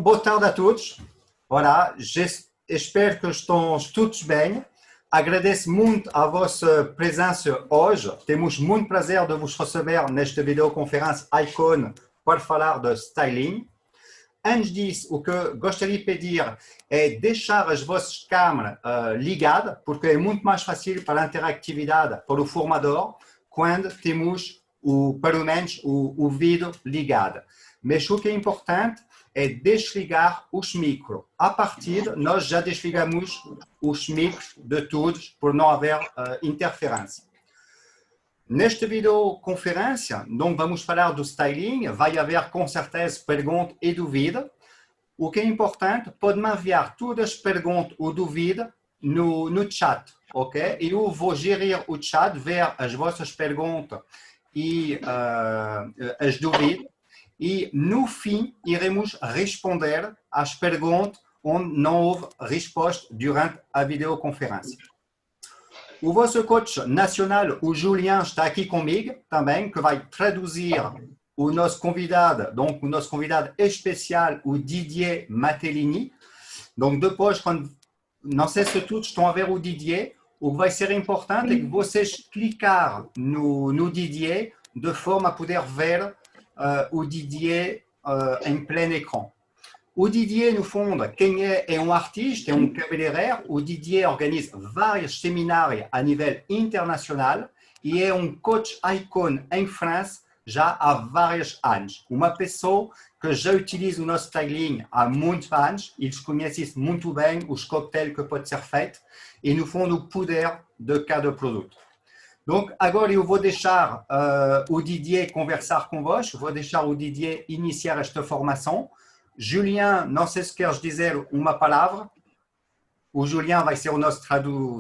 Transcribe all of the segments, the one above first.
boa tarde a todos. Voilà, espero que estão todos bem. Agradeço muito a vossa presença hoje. Temos muito prazer de vos receber nesta videoconferência Icon para falar de styling. Antes disso, o que gostaria de pedir é deixar as vossas câmeras ligadas, porque é muito mais fácil para a interatividade para o formador quando temos pelo menos o vídeo ligado. Mas o que é importante é desligar os micros. A partir, nós já desligamos os micros de todos por não haver interferência. Nesta videoconferência, então, vamos falar do styling. Vai haver com certeza perguntas e dúvidas. O que é importante, pode-me enviar todas as perguntas ou dúvidas no chat, ok? Eu vou gerir o chat, ver as vossas perguntas e as dúvidas. E no fim, iremos responder às perguntas onde não houve resposta durante a videoconferência. O vosso coach nacional, o Julian, está aqui comigo também, que vai traduzir o nosso convidado, donc o nosso convidado especial, o Didier Matellini. Donc depois, quando, não sei se todos estão a ver o Didier, o que vai ser importante é que vocês clicar no Didier de forma a poder ver o Didier em pleno écran. O Didier, no fundo, quem é um artista, é um cabeleireiro. O Didier organiza vários seminários a nível internacional e é um coach icon em França já há vários anos. Uma pessoa que já utiliza o nosso styling há muitos anos. Eles conhecem muito bem os coquetéis que podem ser feitos e, no fundo, o poder de cada produto. Donc, agora eu vou deixar o Didier conversar convosco, vou deixar o Didier iniciar esta formação. Julien, não sei se queres dizer uma palavra. O Julien vai ser o nosso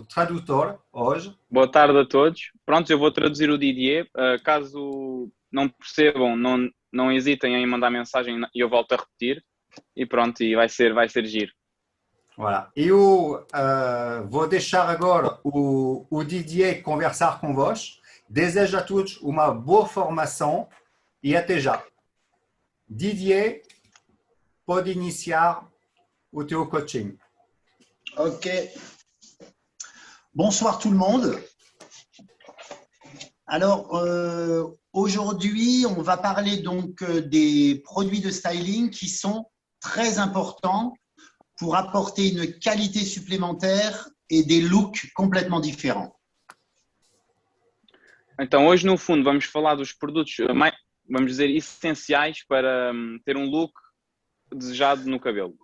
tradutor hoje. Boa tarde a todos. Pronto, eu vou traduzir o Didier. Caso não percebam, não hesitem em mandar mensagem e eu volto a repetir. E pronto, e vai ser giro. Voilà. Eu vou deixar agora o Didier conversar convosco. Desejo a todos uma boa formação e até já. Didier, pode iniciar o teu coaching. Ok. Bonsoir tout le monde. Alors, aujourd'hui, on va parler donc des produits de styling qui sont très importants pour apporter une qualité supplémentaire et des looks complètement différents. Então, hoje, no fundo, vamos falar dos produtos, vamos dizer, essenciais para ter um look desejado no cabelo.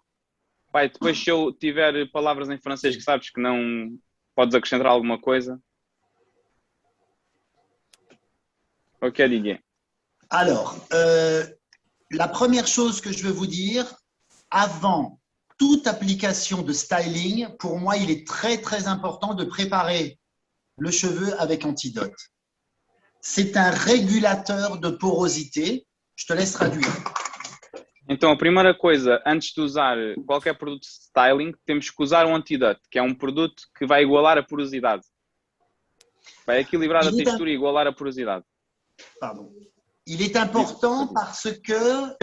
Pai, depois se eu tiver palavras em francês que sabes que não podes acrescentar alguma coisa. Ok, Didier. Alors, la première chose que je veux vous dire, avant toute application de styling, pour moi, il est très, très important de préparer le cheveu avec Antidote. C'est un régulateur de porosité. Je te laisse traduire. Então, a primeira coisa, antes de usar qualquer produto de styling, temos que usar um Antidote, que é um produto que vai igualar a porosidade. Vai equilibrar a textura e igualar a porosidade. Pardon. Il est important parce que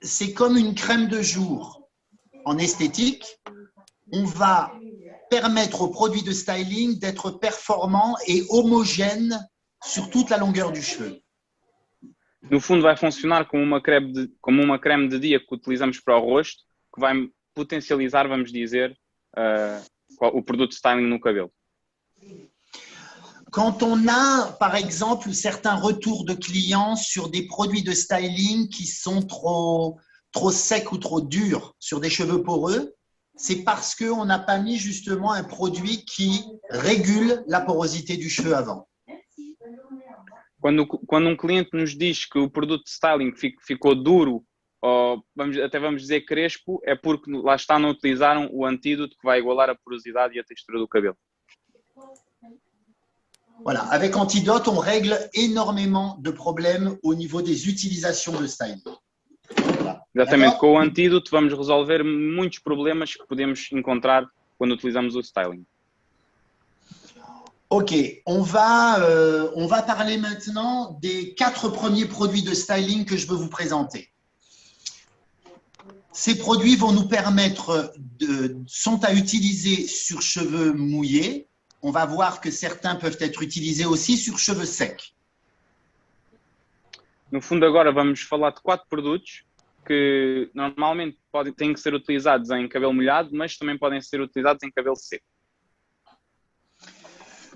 c'est comme une crème de jour. En esthétique, on va permettre aux produits de styling d'être performants et homogènes sur toute la longueur du cheveu. No fundo, vai funcionar como uma creme de dia que utilizamos para o rosto, que vai potencializar, vamos dizer, o produto de styling no cabelo. Quand on a, par exemple, certains retours de clients sur des produits de styling qui sont trop secs ou trop durs sur des cheveux poreux, c'est parce qu'on n'a pas mis justement un produit qui régule la porosité du cheveu avant. Quando cliente nos diz que o produto de styling ficou duro, ou vamos dizer crespo, é porque lá está, não utilizaram o antídoto que vai igualar a porosidade e a textura do cabelo. Voilà, avec Antidote, on règle énormément de problèmes au niveau des utilisations de styling. Voilà. Exatamente, com o antídoto vamos resolver muitos problemas que podemos encontrar quando utilizamos o styling. Ok, on va parler maintenant des 4 premiers produits de styling que je veux vous présenter. Ces produits vont nous permettre sont à utiliser sur cheveux mouillés. On va voir que certains peuvent être utilisés aussi sur cheveux secs. No fundo, agora vamos falar de 4 produtos que normalmente têm que ser utilizados em cabelo molhado, mas também podem ser utilizados em cabelo seco.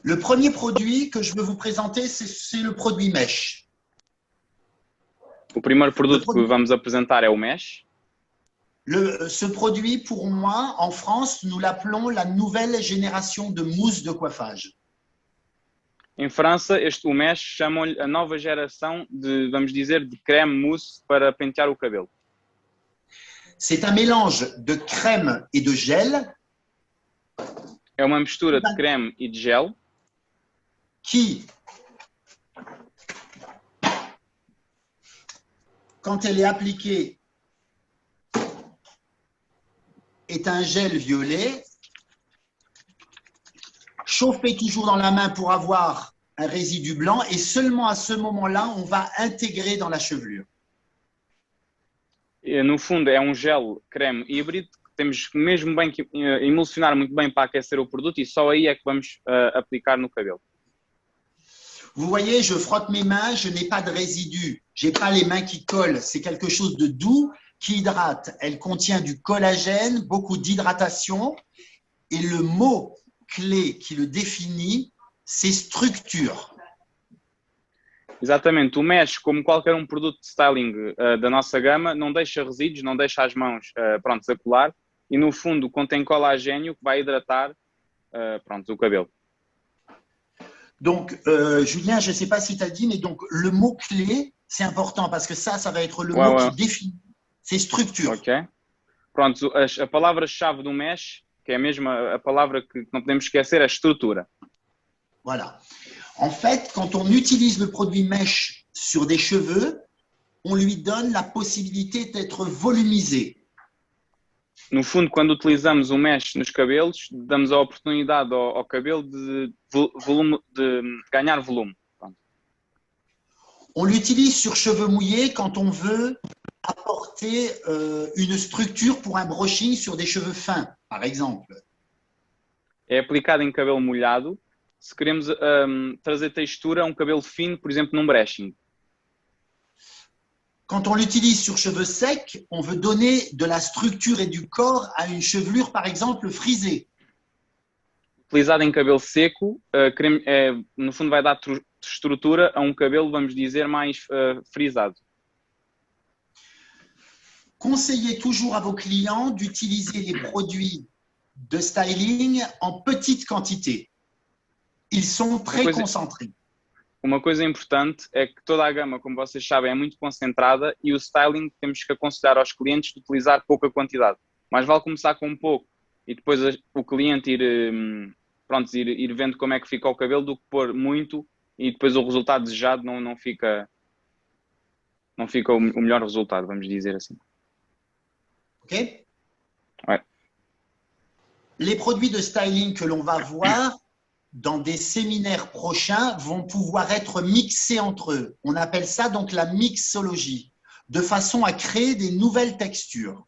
Le premier produit que je veux vous présenter, c'est le produit Mesh. O primeiro produto que vamos apresentar é o Mesh. Ce produit, pour moi, en France, nous l'appelons la nouvelle génération de mousse de coiffage. Em França, o Mesh chamam-lhe a nova geração de, vamos dizer, de creme mousse para pentear o cabelo. C'est un mélange de crème et de gel. É uma mistura de creme e de gel Qui, quand elle est appliquée, est un gel violet, chauffé toujours dans la main pour avoir un résidu blanc et seulement à ce moment-là, on va intégrer dans la chevelure. E, no fundo, é um gel creme híbrido que temos mesmo bem que emulsionar muito bem para aquecer o produto e só aí é que vamos aplicar no cabelo. Vous voyez, je frotte mes mains, je n'ai pas de résidu. Je n'ai pas les mains qui collent. C'est quelque chose de doux qui hydrate. Elle contient du collagène, beaucoup d'hydratation. Et le mot clé qui le définit, c'est structure. Exatamente. O Mesh, como qualquer produto de styling da nossa gama, não deixa resíduos, não deixa as mãos prontos a colar e, no fundo, contém colagênio que vai hidratar o cabelo. Donc, Julien, je ne sais pas si tu as dit, mais donc le mot-clé, c'est important parce que ça va être le mot qui définit. C'est structure. Ok. Pronto, a palavra-chave do Mesh, que é a mesma a palavra que não podemos esquecer, é estrutura. Voilà. En fait, quand on utilise le produit Mesh sur des cheveux, on lui donne la possibilité d'être volumisé. No fundo, quando utilizamos o Mesh nos cabelos, damos a oportunidade ao cabelo de ganhar volume. On l'utilise sur cheveux mouillés quand on veut apporter une structure pour un brushing sur des cheveux fins, par exemple. É aplicado em cabelo molhado se queremos trazer textura a cabelo fino, por exemplo, num brushing. Quand on l'utilise sur cheveux secs, on veut donner de la structure et du corps à une chevelure, par exemple, frisée. Utilizado em cabelo seco, no fundo vai dar estrutura a cabelo, vamos dizer, mais frisado. Conseillez toujours à vos clients d'utiliser les produits de styling en petite quantité. Ils sont très concentrés. Uma coisa importante é que toda a gama, como vocês sabem, é muito concentrada e o styling temos que aconselhar aos clientes de utilizar pouca quantidade. Mas vale começar com um pouco e depois o cliente ir vendo como é que fica o cabelo do que pôr muito e depois o resultado desejado não fica o melhor resultado, vamos dizer assim. Ok? Ouais. Les produits de styling que l'on va voir dans des séminaires prochains vont pouvoir être mixés entre eux. On appelle ça donc la mixologie, de façon à créer des nouvelles textures.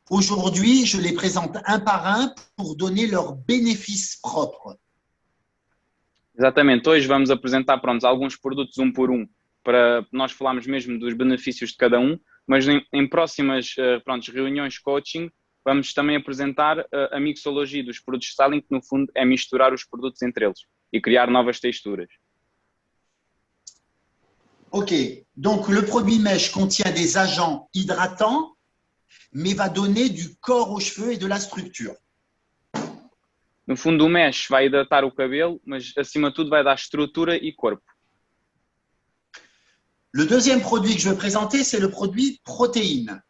Aujourd'hui, je les présente un par un pour donner leurs bénéfices propres. Exatamente. Hoje vamos apresentar alguns produtos por para nós falarmos mesmo dos benefícios de cada mas em próximas reuniões de coaching vamos também apresentar a mixologia dos produtos de styling, que no fundo é misturar os produtos entre eles e criar novas texturas. Ok, donc le produit Mesh contient des agents hydratants, mais va donner du corps aux cheveux et de la structure. No fundo, o Mesh vai hidratar o cabelo, mas acima de tudo vai dar estrutura e corpo. Le deuxième produit que je vais présenter, c'est le produit protéine.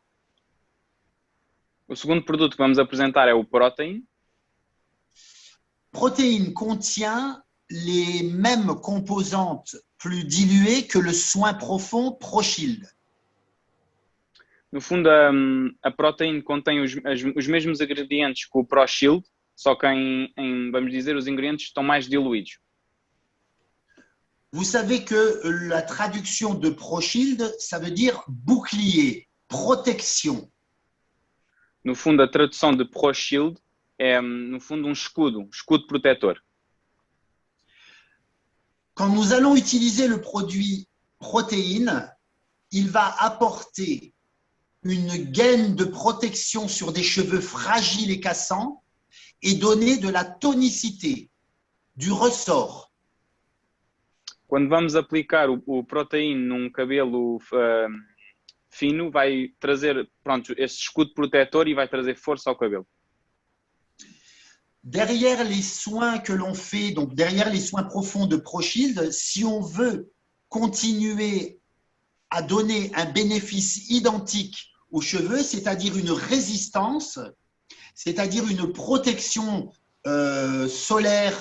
O segundo produto que vamos apresentar é o Protein. Protéine contient les mêmes composantes plus diluées que le soin profond ProShield. No fundo, a Protein contém os mesmos ingredientes que o ProShield, só que vamos dizer, os ingredientes estão mais diluídos. Vous savez que la traduction de ProShield, ça veut dire bouclier, protection. No fundo, a tradução de Pro Shield é, no fundo, um escudo protetor. Quand nous allons utiliser le produit protéine, il va apporter une gaine de protection sur des cheveux fragiles et cassants et donner de la tonicité, du ressort. Quando vamos aplicar o proteína num cabelo fino, vai trazer, pronto, esse escudo protetor e vai trazer força ao cabelo. Derrière les soins que l'on fait, donc derrière les soins profonds de ProShield, si on veut continuer à donner un bénéfice identique aux cheveux, c'est-à-dire une résistance, c'est-à-dire une protection solaire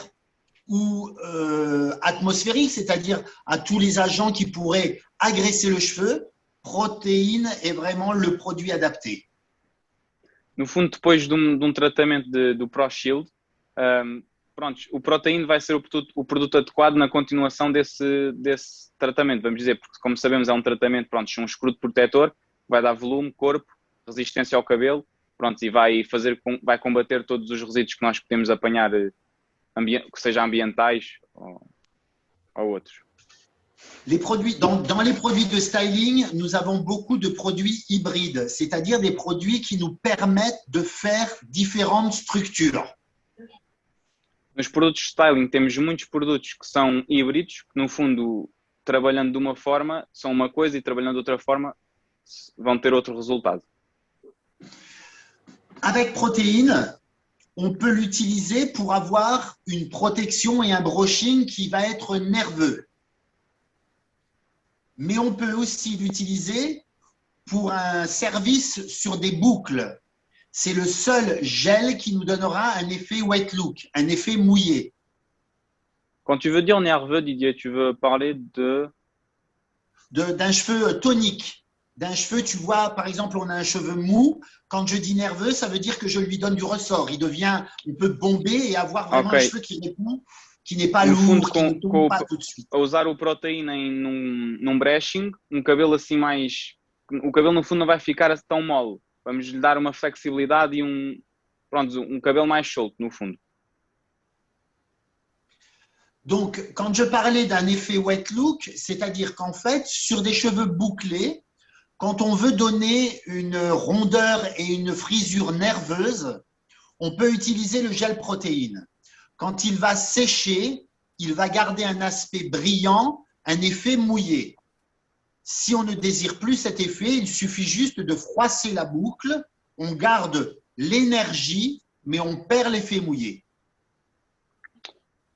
ou atmosphérique, c'est-à-dire à tous les agents qui pourraient agresser le cheveu, protéine est vraiment le produit adapté. No fundo, depois de um tratamento do Pro Shield, pronto, o proteína vai ser o produto adequado na continuação desse tratamento, vamos dizer, porque como sabemos é um tratamento, pronto, um escudo protetor, vai dar volume, corpo, resistência ao cabelo, pronto, e vai combater todos os resíduos que nós podemos apanhar, que sejam ambientais ou outros. Les produits, dans les produits de styling, nous avons beaucoup de produits hybrides, c'est-à-dire des produits qui nous permettent de faire différentes structures. Nos produtos de styling temos muitos produtos que são híbridos, que no fundo, trabalhando de uma forma, são uma coisa e trabalhando de outra forma, vão ter outro resultado. Avec protéine, on peut l'utiliser pour avoir une protection et un brushing qui va être nerveux. Mais on peut aussi l'utiliser pour un service sur des boucles. C'est le seul gel qui nous donnera un effet wet look, un effet mouillé. Quand tu veux dire nerveux, Didier, tu veux parler d'un cheveu tonique. D'un cheveu, tu vois, par exemple, on a un cheveu mou. Quand je dis nerveux, ça veut dire que je lui donne du ressort. On peut bomber et avoir vraiment un cheveu qui répond, qui n'est pas lourd, qui ne tombe pas tout de suite. A usar o proteína num brushing, cabelo assim mais... O cabelo, no fundo, não vai ficar tão mole. Vamos lhe dar uma flexibilidade e um cabelo mais solto, no fundo. Donc, quand je parlais d'un effet wet look, c'est-à-dire qu'en fait, sur des cheveux bouclés, quand on veut donner une rondeur et une frisure nerveuse, on peut utiliser le gel protéine. Quand il va sécher, il va garder un aspect brillant, un effet mouillé. Si on ne désire plus cet effet, il suffit juste de froisser la boucle, on garde l'énergie, mais on perd l'effet mouillé.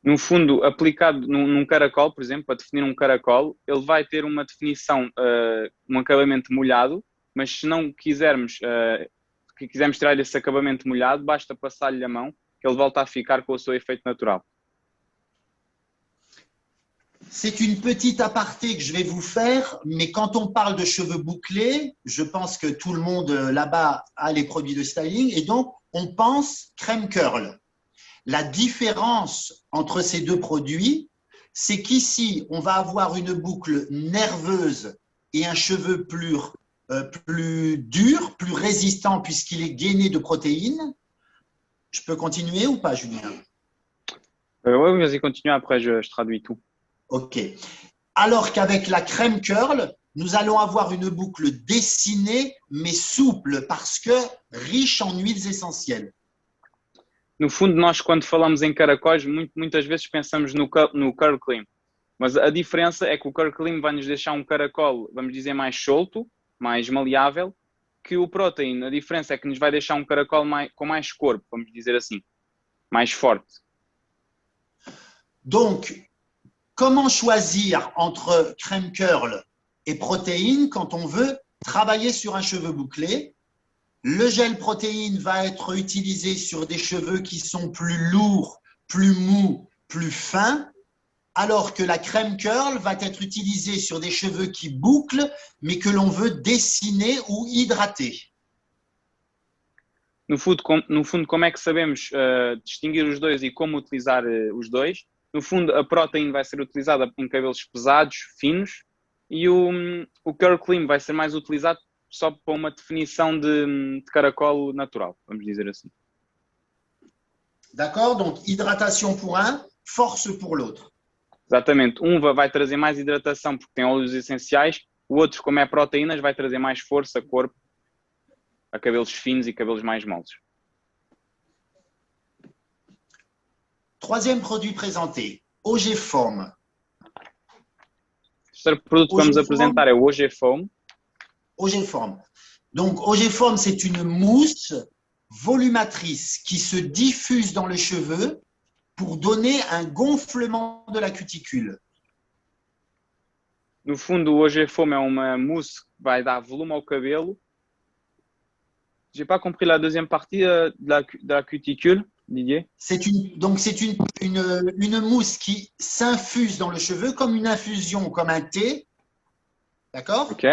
No fundo, aplicado num caracol, por exemplo, para definir um caracol, ele vai ter uma definição, um acabamento molhado, mas se não quisermos tirar esse acabamento molhado, basta passar-lhe a mão, que ele volta a ficar com o seu efeito natural. C'est une petite aparté que je vais vous faire, mais quand on parle de cheveux bouclés, je pense que tout le monde là-bas a les produits de styling, et donc on pense crème curl. La différence entre ces deux produits, c'est qu'ici, on va avoir une boucle nerveuse et un cheveu plus dur, plus résistant puisqu'il est gainé de protéines. Je peux continuer ou pas, Julien? Oui, vas-y, continue, après je traduis tout. Ok. Alors qu'avec la crème curl, nous allons avoir une boucle dessinée mais souple parce que riche en huiles essentielles. No fundo, nós quando falamos em caracóis, muitas vezes pensamos no curl cream. Mas a diferença é que o curl cream vai nos deixar um caracol, vamos dizer, mais solto, mais maleável, que o protein. A diferença é que nos vai deixar um caracol com mais corpo, vamos dizer assim, mais forte. Donc, comment choisir entre crème curl et protéine quand on veut travailler sur un cheveu bouclé? Le gel protéine va être utilisé sur des cheveux qui sont plus lourds, plus mous, plus fins, alors que la crème curl va être utilisée sur des cheveux qui bouclent, mais que l'on veut dessiner ou hydrater. No fundo, como é que sabemos distinguir os dois e como utilizar os dois? No fundo, a proteína vai ser utilizada em cabelos pesados, finos, e o curl cream vai ser mais utilizado só para uma definição de caracol natural, vamos dizer assim. D'accord? Donc, hydratation pour un, force pour l'autre. Exatamente. Um vai trazer mais hidratação porque tem óleos essenciais, o outro, como é proteínas, vai trazer mais força a corpo, a cabelos finos e cabelos mais moles. Troisième produit présenté, OG-Foam. O terceiro produto que vamos OG-Foam. apresentar é o OG-Foam. OG-Foam. Donc, OG-Foam, c'est une mousse volumatrice qui se diffuse dans le cheveu pour donner un gonflement de la cuticule. No fundo, o OG-Foam é uma mousse que vai dar volume ao cabelo. J'ai pas compris la deuxième partie de la cuticule, Didier. C'est une mousse qui s'infuse dans le cheveu comme une infusion, comme un thé, d'accord? Ok.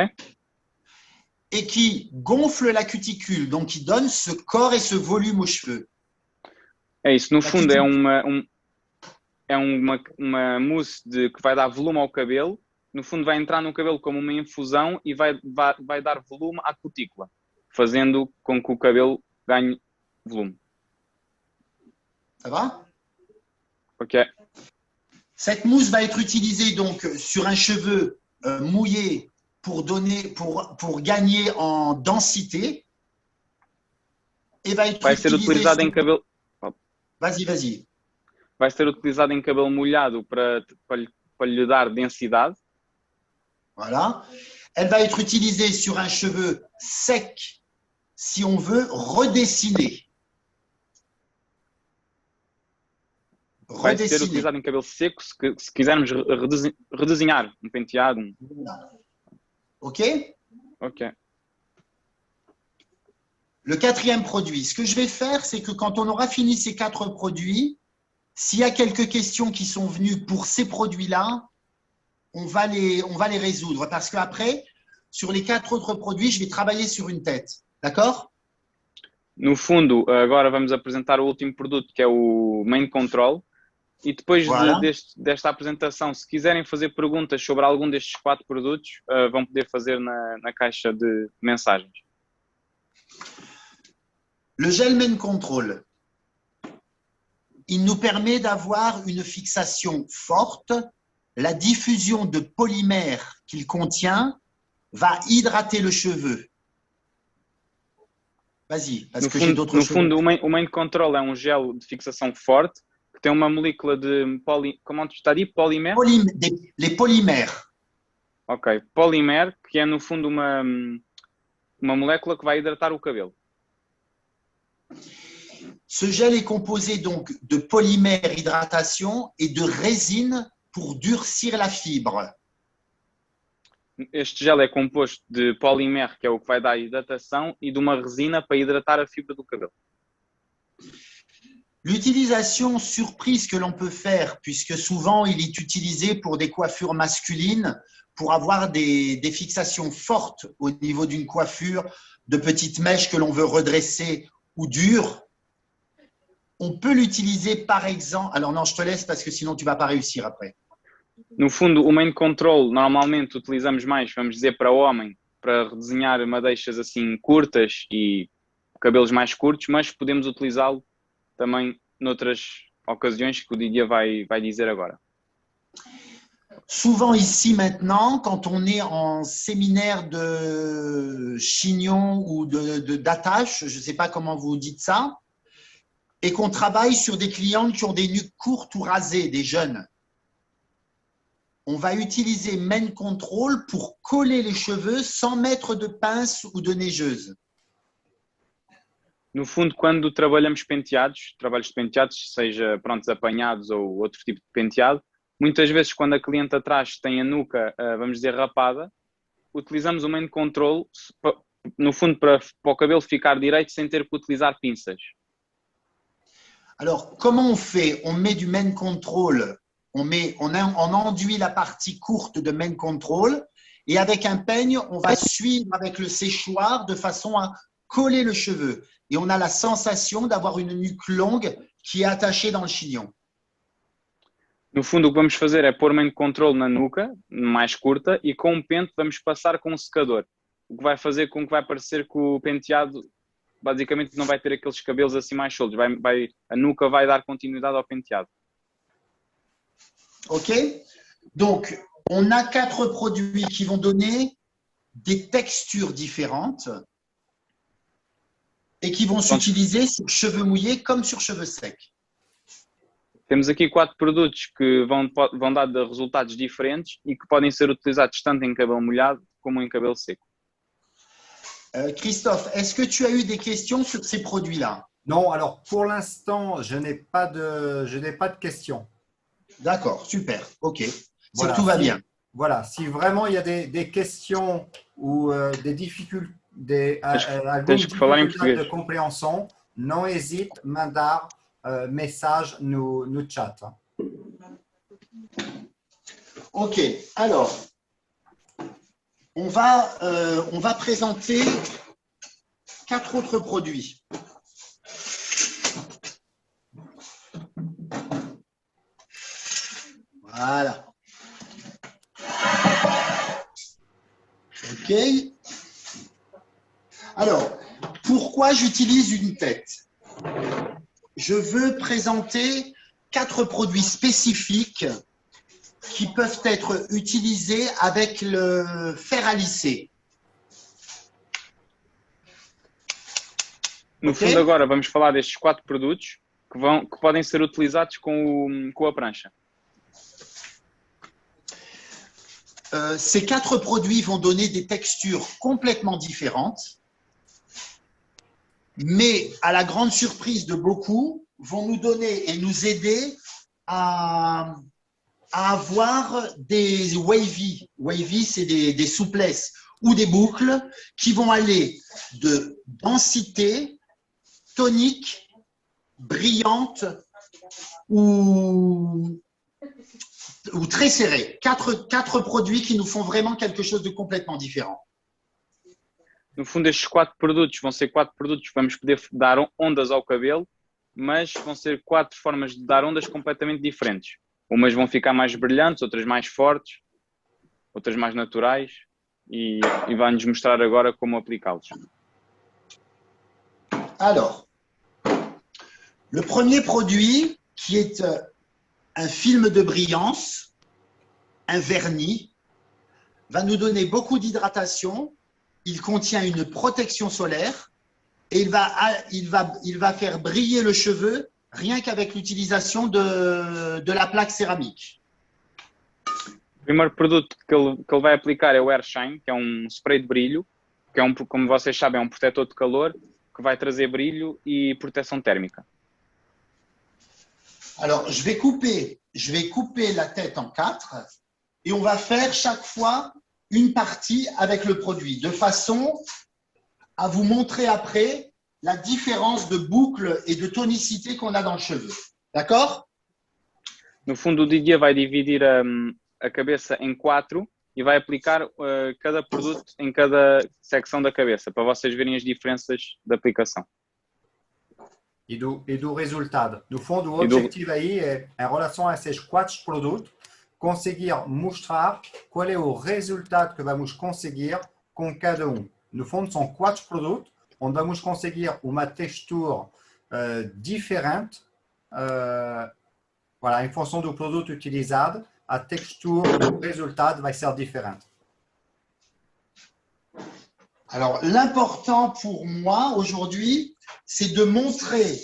Et qui gonfle la cuticule, donc qui donne ce corps et ce volume aux cheveux. É isso. No La fundo, é cuticule. uma mousse que vai dar volume ao cabelo. No fundo, vai entrar no cabelo como uma infusão e vai dar volume à cutícula, fazendo com que o cabelo ganhe volume. Ça va? Ok. Cette mousse va être utilisée donc sur un cheveu mouillé pour gagner en densité et va être Vai ser utilisée utilizado em cabelo. Vas-y. Vai ser utilizado em cabelo molhado para lhe dar densidade. Voilà. Elle va être utilisée sur un cheveu sec si on veut redessiner. Vai ser utilizado em cabelo seco se quisermos redesenhar um penteado. OK? Ok. Le quatrième produit, ce que je vais faire, c'est que quand on aura fini ces 4 produits, s'il y a quelques questions qui sont venues pour ces produits-là, on va les résoudre. Parce qu'après, sur les 4 autres produits, je vais travailler sur une tête. D'accord? No fundo, agora vamos apresentar o último produto, que é o Main Control. E depois Voilà. desta apresentação, se quiserem fazer perguntas sobre algum destes 4 produtos, vão poder fazer na caixa de mensagens. Le gel Main Control, il nous permet d'avoir une fixation forte. La diffusion de polymère qu'il contient va hydrater le cheveu. Vas-y, parce que j'ai d'autres choses. No fundo, o Main Control é um gel de fixação forte que tem uma molécula de como está a dizer? Polímer? Les polymères. Ok, polímer, que é no fundo uma molécula que vai hidratar o cabelo. Ce gel est composé donc de polymère hydratation et de résine pour durcir la fibre. Este gel é composto de polímer, que é o que vai dar hidratação, e de uma resina para hidratar a fibra do cabelo. L'utilisation surprise que l'on peut faire, puisque souvent il est utilisé pour des coiffures masculines, pour avoir des fixations fortes au niveau d'une coiffure, de petites mèches que l'on veut redresser ou dures. On peut l'utiliser par exemple… Alors non, je te laisse parce que sinon tu ne vas pas réussir après. No fundo, o Main Control normalmente utilizamos mais, vamos dizer, para homem, para redesenhar madeixas assim curtas e cabelos mais curtos, mas podemos utilizá-lo também noutras ocasiões que o Didier vai dizer agora. Souvent ici maintenant, quand on est en séminaire de chignon ou d'attache, je ne sais pas comment vous dites ça, et qu'on travaille sur des clientes qui ont des nuques courtes ou rasées, des jeunes, on va utiliser Main Control pour coller les cheveux sans mettre de pince ou de neigeuse. No fundo, quando trabalhamos trabalhos de penteados, seja prontos apanhados ou outro tipo de penteado, muitas vezes quando a cliente atrás tem a nuca, vamos dizer, rapada, utilizamos o Main Control, no fundo, para o cabelo ficar direito sem ter que utilizar pinças. Alors, comment on fait? On met du Main Control, on enduit la partie courte de Main Control et avec un peigne, on va suivre avec le séchoir de façon à coller le cheveu. Et on a la sensation d'avoir une nuque longue qui est attachée dans le chignon. No fundo, o que vamos fazer é pôr Main Control na nuca, mais curta, e com um pente vamos passar com um secador. o que vai fazer com que vai parecer que o penteado basicamente não vai ter aqueles cabelos assim mais soltos. A nuca vai dar continuidade ao penteado. OK? Donc, on a 4 produits qui vont donner des textures différentes et qui vont s'utiliser sur cheveux mouillés comme sur cheveux secs. Temos aqui 4 produtos que vão dar resultados diferentes e que podem ser utilizados tanto em cabelo molhado como em cabelo seco. Christophe, est-ce que tu as eu des questions sur ces produits-là? Non, alors pour l'instant, je n'ai pas de questions. D'accord, super, OK. Voilà, tout va bien. Voilà, si vraiment il y a des questions ou des difficultés, de compréhension, non hésite, mandar message no chat. OK, alors, on va présenter 4 autres produits. Voilà. OK. Alors, pourquoi j'utilise une tête? Je veux présenter 4 produits spécifiques qui peuvent être utilisés avec le fer à lisser. No fundo, agora vamos falar destes 4 produtos que podem ser utilizados com a prancha. Ces 4 produits vont donner des textures complètement différentes, mais à la grande surprise de beaucoup, vont nous donner et nous aider à avoir des wavy. Wavy, c'est des souplesses ou des boucles qui vont aller de densité, tonique, brillante ou très serrée. 4 produits qui nous font vraiment quelque chose de complètement différent. No fundo, estes 4 produtos vão ser 4 produtos que vamos poder dar ondas ao cabelo, mas vão ser 4 formas de dar ondas completamente diferentes. Umas vão ficar mais brilhantes, outras mais fortes, outras mais naturais e vai-nos mostrar agora como aplicá-los. Alors, le premier produit qui est un film de brillance, un vernis, va nous donner beaucoup d'hydratation. Il contient une protection solaire et il va faire briller le cheveu rien qu'avec l'utilisation de la plaque céramique. O primeiro produto que ele vai aplicar é o Air Shine, que é spray de brilho, que como vocês sabem, é um protetor de calor que vai trazer brilho e proteção térmica. Alors, je vais couper la tête en 4 et on va faire chaque fois une partie avec le produit, de façon à vous montrer après la différence de boucle et de tonicité qu'on a dans le cheveu. D'accord? No fundo, o Didier vai dividir a cabeça em 4 e vai aplicar cada produto em cada secção da cabeça, para vocês verem as diferenças de aplicação. E do resultado. No fundo, o objetivo aí é, em relação a esses 4 produtos, conseguir mostrar qual é o resultado que vamos conseguir com cada um. No fundo, são 4 produtos onde vamos conseguir uma textura diferente, voilà, em função do produto utilizado, a textura do resultado vai ser diferente. Alors, l'important pour moi aujourd'hui, c'est de montrer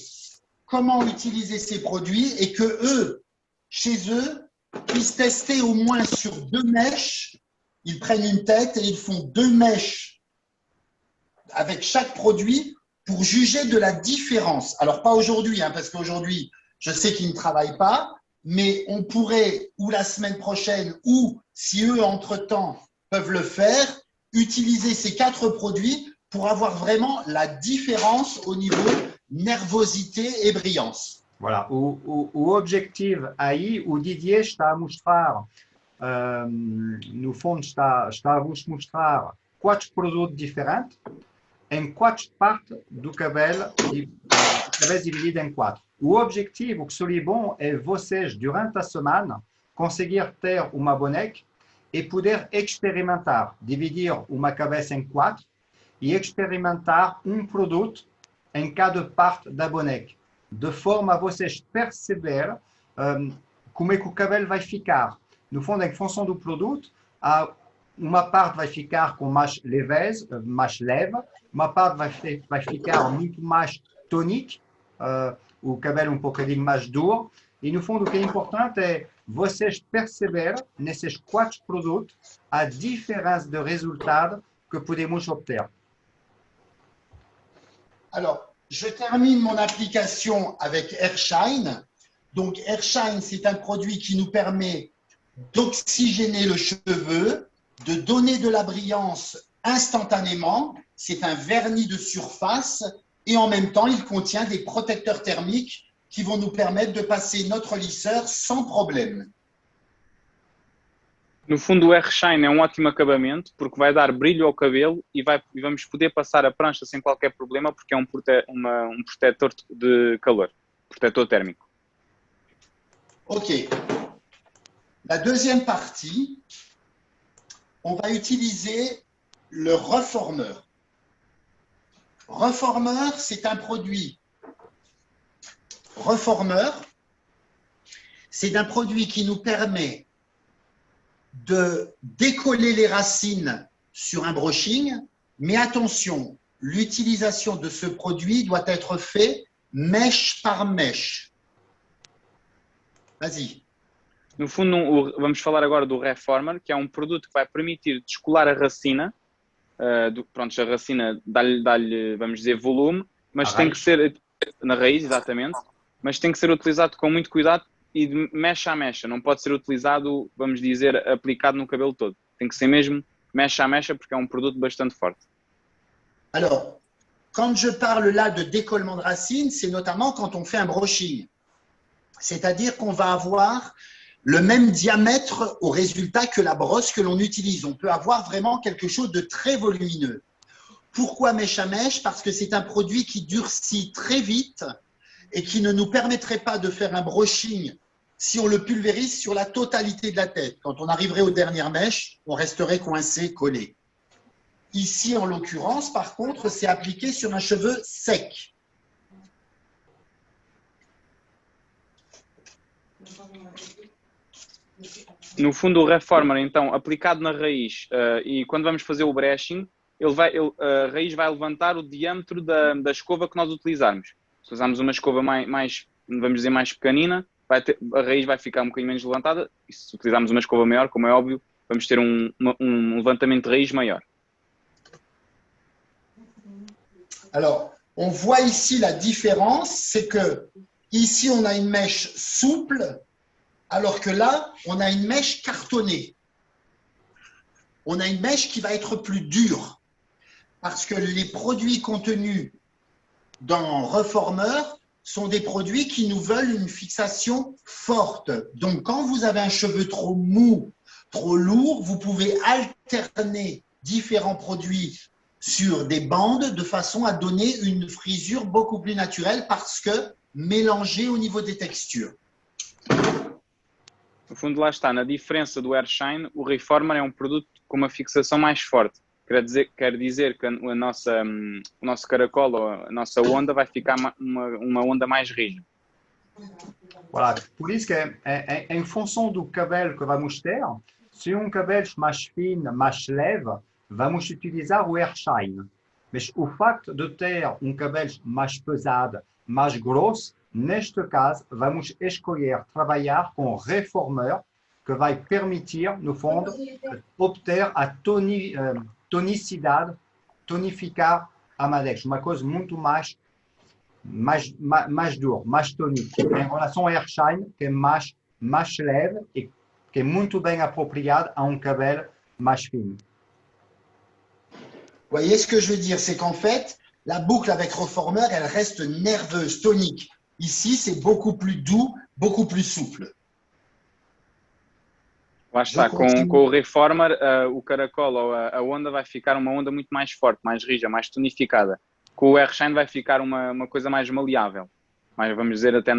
comment utiliser ces produits et que eux, chez eux, puissent tester au moins sur 2 mèches. Ils prennent une tête et ils font 2 mèches avec chaque produit pour juger de la différence. Alors, pas aujourd'hui, hein, parce qu'aujourd'hui, je sais qu'ils ne travaillent pas, mais on pourrait, ou la semaine prochaine, ou si eux, entre-temps, peuvent le faire, utiliser ces 4 produits pour avoir vraiment la différence au niveau nervosité et brillance. Voilà, o objetivo aí, o Didier está a mostrar, no fundo está a vos mostrar 4 produtos diferentes em 4 partes do cabelo dividido em 4. O objetivo que seria bom é vocês, durante a semana, conseguir ter uma boneca e poder experimentar, dividir uma cabeça em quatro e experimentar um produto em cada parte da boneca, de forma a vocês perceber como é que o cabelo vai ficar. No fundo, em função do produto, uma parte vai ficar com mais leveza, mais leve, uma parte vai ficar muito mais tonique, o cabelo um bocadinho mais duro. E no fundo, o que é importante é vocês perceberem nesses quatro produtos a diferença de resultado que podemos obter. Alors, je termine mon application avec Airshine. Donc, Airshine, c'est un produit qui nous permet d'oxygéner le cheveu, de donner de la brillance instantanément. C'est un vernis de surface et en même temps, il contient des protecteurs thermiques qui vont nous permettre de passer notre lisseur sans problème. No fundo, o R-Shine é um ótimo acabamento porque vai dar brilho ao cabelo e vamos poder passar a prancha sem qualquer problema porque é um protetor de calor, protetor térmico. Ok. La deuxième partie, on va utiliser le reformeur. Reformeur, c'est un produit. Reformeur, c'est un produit qui nous permet de décoller les racines sur un brushing, mais attention, l'utilisation de ce produit doit être faite mèche par mèche. Vas-y. No fundo, vamos falar agora do Reformer, que é um produto que vai permitir descolar a racina, pronto, a racina dá-lhe, vamos dizer, volume, mas tem que ser, na raiz, exatamente, mas tem que ser utilizado com muito cuidado e de mecha a mecha, não pode ser utilizado, vamos dizer, aplicado no cabelo todo. Tem que ser mesmo mecha a mecha porque é um produto bastante forte. Alors, quand je parle là de décollement de racines, c'est notamment quand on fait un brushing. C'est-à-dire qu'on va avoir le même diamètre au résultat que la brosse que l'on utilise. On peut avoir vraiment quelque chose de très volumineux. Pourquoi mèche à mèche? Parce que c'est un produit qui durcit très vite et qui ne nous permettrait pas de faire un brushing si on le pulvérise sur la totalité de la tête. Quand on arriverait aux dernières mèches, on resterait coincé, collé. Ici, en l'occurrence, par contre, c'est appliqué sur un cheveu sec. No fundo, o Reformer, então, aplicado na raiz e quando vamos fazer o brushing, a raiz vai levantar o diâmetro da escova que nós utilizarmos. Se usarmos uma escova mais, vamos dizer, mais pequenina, a raiz vai ficar um bocadinho menos levantada e se utilizarmos uma escova maior, como é óbvio, vamos ter um levantamento de raiz maior. Alors, on voit ici la différence, c'est que ici on a une mèche souple, alors que là, on a une mèche cartonnée. On a une mèche qui va être plus dure, parce que les produits contenus dans Reformer sont des produits qui nous veulent une fixation forte. Donc, quand vous avez un cheveu trop mou, trop lourd, vous pouvez alterner différents produits sur des bandes de façon à donner une frisure beaucoup plus naturelle parce que mélangée au niveau des textures. No fundo, lá está, na diferença do Airshine, o Reformer é um produto com uma fixação mais forte. Quer dizer que o nosso caracol ou a nossa onda vai ficar uma onda mais rígida. Voilà. Por isso que em função do cabelo que vamos ter, se um cabelo mais fino, mais leve, vamos utilizar o Airshine. Mas o facto de ter um cabelo mais pesado, mais grosso, neste caso, vamos escolher trabalhar com o Reformer, que vai permitir, no fundo, obter a tonicidade, tonificar a madeira. Uma coisa muito mais dura, mais tônica. Em relação ao Airshine, que é mais leve e que é muito bem apropriado a um cabelo mais fino. Vous voyez ce que je veux dire, c'est qu'en fait, la boucle avec Reformer, elle reste nerveuse, tonique. Ici, c'est beaucoup plus doux, beaucoup plus souple. Lá está, com o Reformer, o caracol ou a onda vai ficar uma onda muito mais forte, mais rija, mais tonificada. Com o Airshine vai ficar uma coisa mais maleável, mais, vamos dizer, até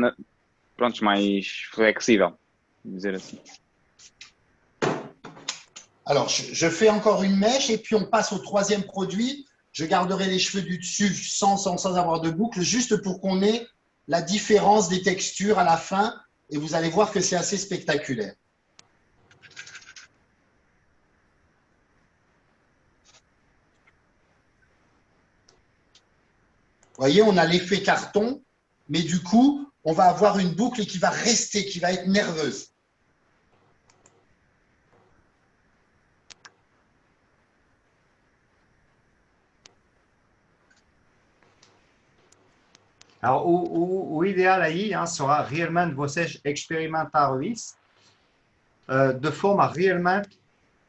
mais flexível, vamos dizer assim. Alors, je fais encore une mèche et puis on passe au troisième produit. Je garderai les cheveux du dessus sans avoir de boucle, juste pour qu'on ait la différence des textures à la fin. Et vous allez voir que c'est assez spectaculaire. Vous voyez, on a l'effet carton, mais du coup, on va avoir une boucle qui va rester, qui va être nerveuse. Alors, o ideal aí sera realmente vocês experimentar isso de forma a realmente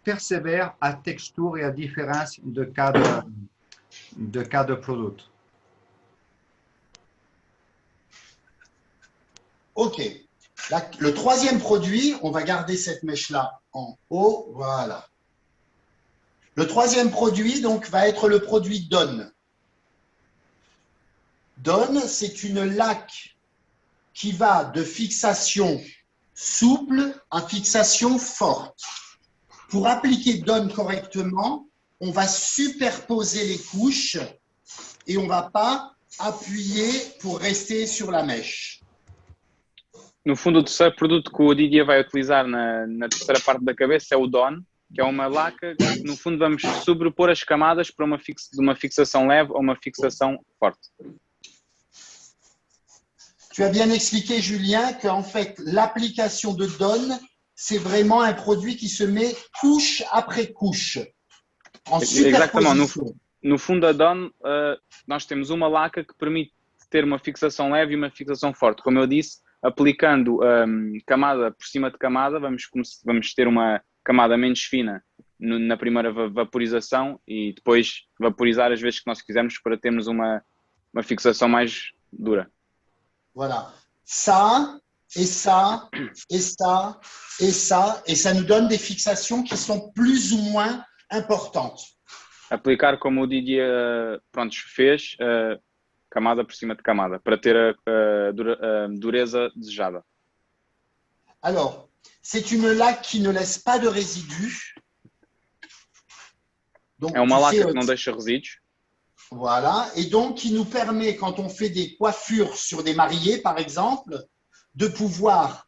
perceber a textura e a diferença de cada produto. OK. Le troisième produit, on va garder cette mèche-là en haut. Voilà. Le troisième produit, donc, va être le produit Dawn. Dawn, c'est une laque qui va de fixation souple à fixation forte. Pour appliquer Dawn correctement, on va superposer les couches et on ne va pas appuyer pour rester sur la mèche. No fundo, o terceiro produto que o Didier vai utilizar na terceira parte da cabeça é o Dawn, que é uma laca que, no fundo, vamos sobrepor as camadas para de uma fixação leve a uma fixação forte. Tu as bien expliqué, Julien, qu'en fait, l'application de Dawn, c'est vraiment un produit qui se met couche après couche, en superposition. No fundo, a Dawn, nós temos uma laca que permite ter uma fixação leve e uma fixação forte. Como eu disse, aplicando camada por cima de camada, vamos ter uma camada menos fina na primeira vaporização e depois vaporizar as vezes que nós quisermos para termos uma fixação mais dura. Voilà. Ça, et ça, et ça, et ça, et ça nous donne des fixations qui sont plus ou moins importantes. Aplicar como o Didier fez, camada por cima de camada, para ter a dureza desejada. Alors, c'est une laque qui ne laisse pas de résidus. Donc, é uma laca que não deixa resíduos. Voilà, et donc qui nous permet, quand on fait des coiffures sur des mariés, par exemple, de pouvoir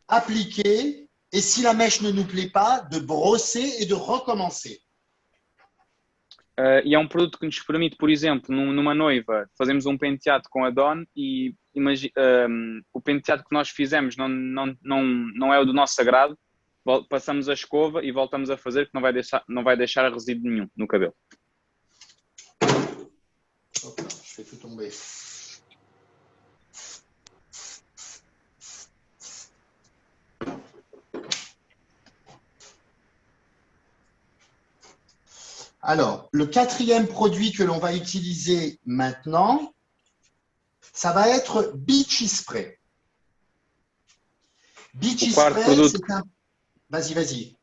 appliquer, et si la mèche ne nous plaît pas, de brosser et de recommencer. E é um produto que nos permite, por exemplo, numa noiva, fazemos um penteado com a Dawn e o penteado que nós fizemos não é o do nosso agrado, passamos a escova e voltamos a fazer, que não vai deixar resíduo nenhum no cabelo. Hop, je fais tout tomber. Alors, le quatrième produit que l'on va utiliser maintenant, ça va être Beachy Spray. Beachy Spray, c'est un... Vas-y.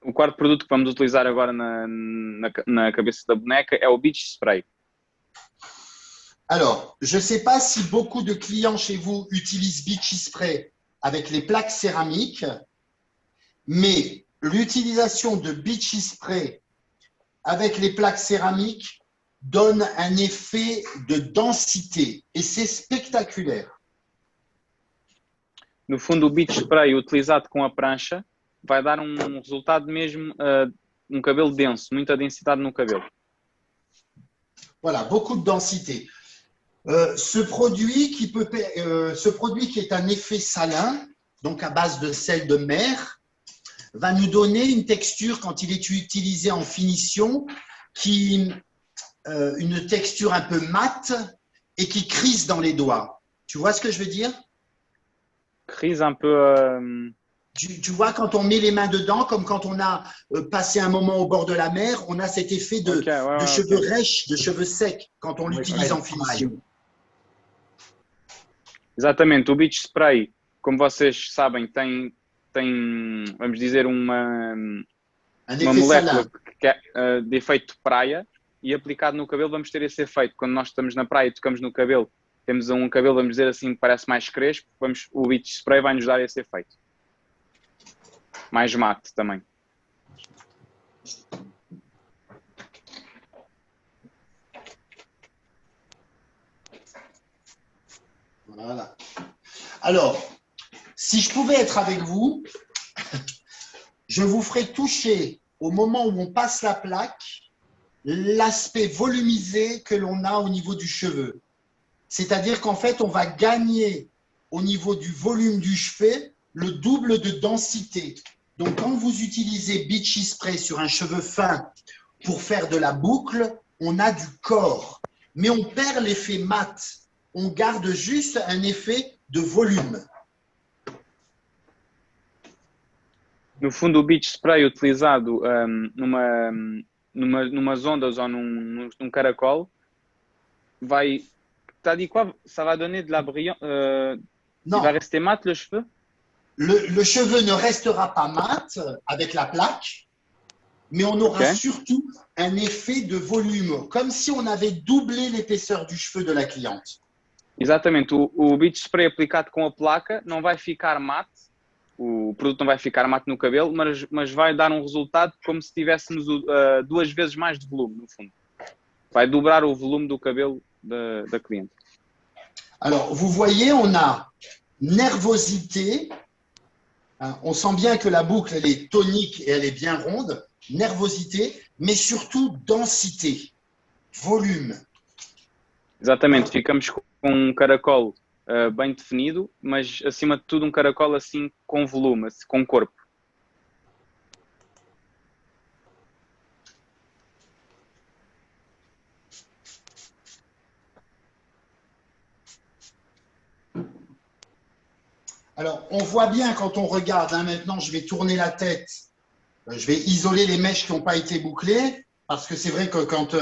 O quarto produto que vamos utilizar agora na cabeça da boneca é o Beach Spray. Alors, je ne sais pas si beaucoup de clients chez vous utilisent Beachy Spray avec les plaques céramiques, mais l'utilisation de Beachy Spray avec les plaques céramiques donne un effet de densité et c'est spectaculaire. No fundo, o Beach Spray utilizado com a prancha vai dar resultado mesmo, um cabelo denso, muita densidade no cabelo. Voilà, beaucoup de densité. Ce produit qui est un effet salin, donc à base de sel de mer, va nous donner une texture, quand il est utilisé en finition, une texture un peu mate et qui crise dans les doigts. Tu vois ce que je veux dire? Crise un peu... Tu vois, quand on met les mains dedans, comme quand on a passé un moment au bord de la mer, on a cet effet de cheveux rêches, de cheveux secs, quand on l'utilise en finition. Exatamente, o Beach Spray, como vocês sabem, tem vamos dizer, uma molécula que é de efeito praia e aplicado no cabelo vamos ter esse efeito. Quando nós estamos na praia e tocamos no cabelo, temos um cabelo, vamos dizer assim, que parece mais crespo, o Beach Spray vai nos dar esse efeito. Mais mate também. Voilà. Alors, si je pouvais être avec vous, je vous ferai toucher au moment où on passe la plaque l'aspect volumisé que l'on a au niveau du cheveu. C'est-à-dire qu'en fait, on va gagner au niveau du volume du cheveu le double de densité. Donc, quand vous utilisez Beachy Spray sur un cheveu fin pour faire de la boucle, on a du corps. Mais on perd l'effet mat. On garde juste un effet de volume. No fundo, o beach spray utilizado numas ondas ou num caracol vai. T'as dit quoi? Ça va donner de la brillance. Il va rester mat le cheveu? Le cheveu ne restera pas mat avec la plaque, mais on aura surtout un effet de volume, comme si on avait doublé l'épaisseur du cheveu de la cliente. Exatamente. O beach spray aplicado com a placa não vai ficar mate. O produto não vai ficar mate no cabelo, mas vai dar um resultado como se tivéssemos 2 vezes mais de volume, no fundo. Vai dobrar o volume do cabelo da cliente. Alors, vous voyez, on a nervosité. On sent bien que la boucle, elle est tonique et elle est bien ronde. Nervosité, mais surtout densité, volume. Exatamente. Ficamos com um caracol bem definido, mas acima de tudo um caracol assim com volume, com corpo. Alors, on voit bien quand on regarde, maintenant je vais tourner la tête, je vais isoler les mèches qui n'ont pas été bouclées, parce que c'est vrai que quand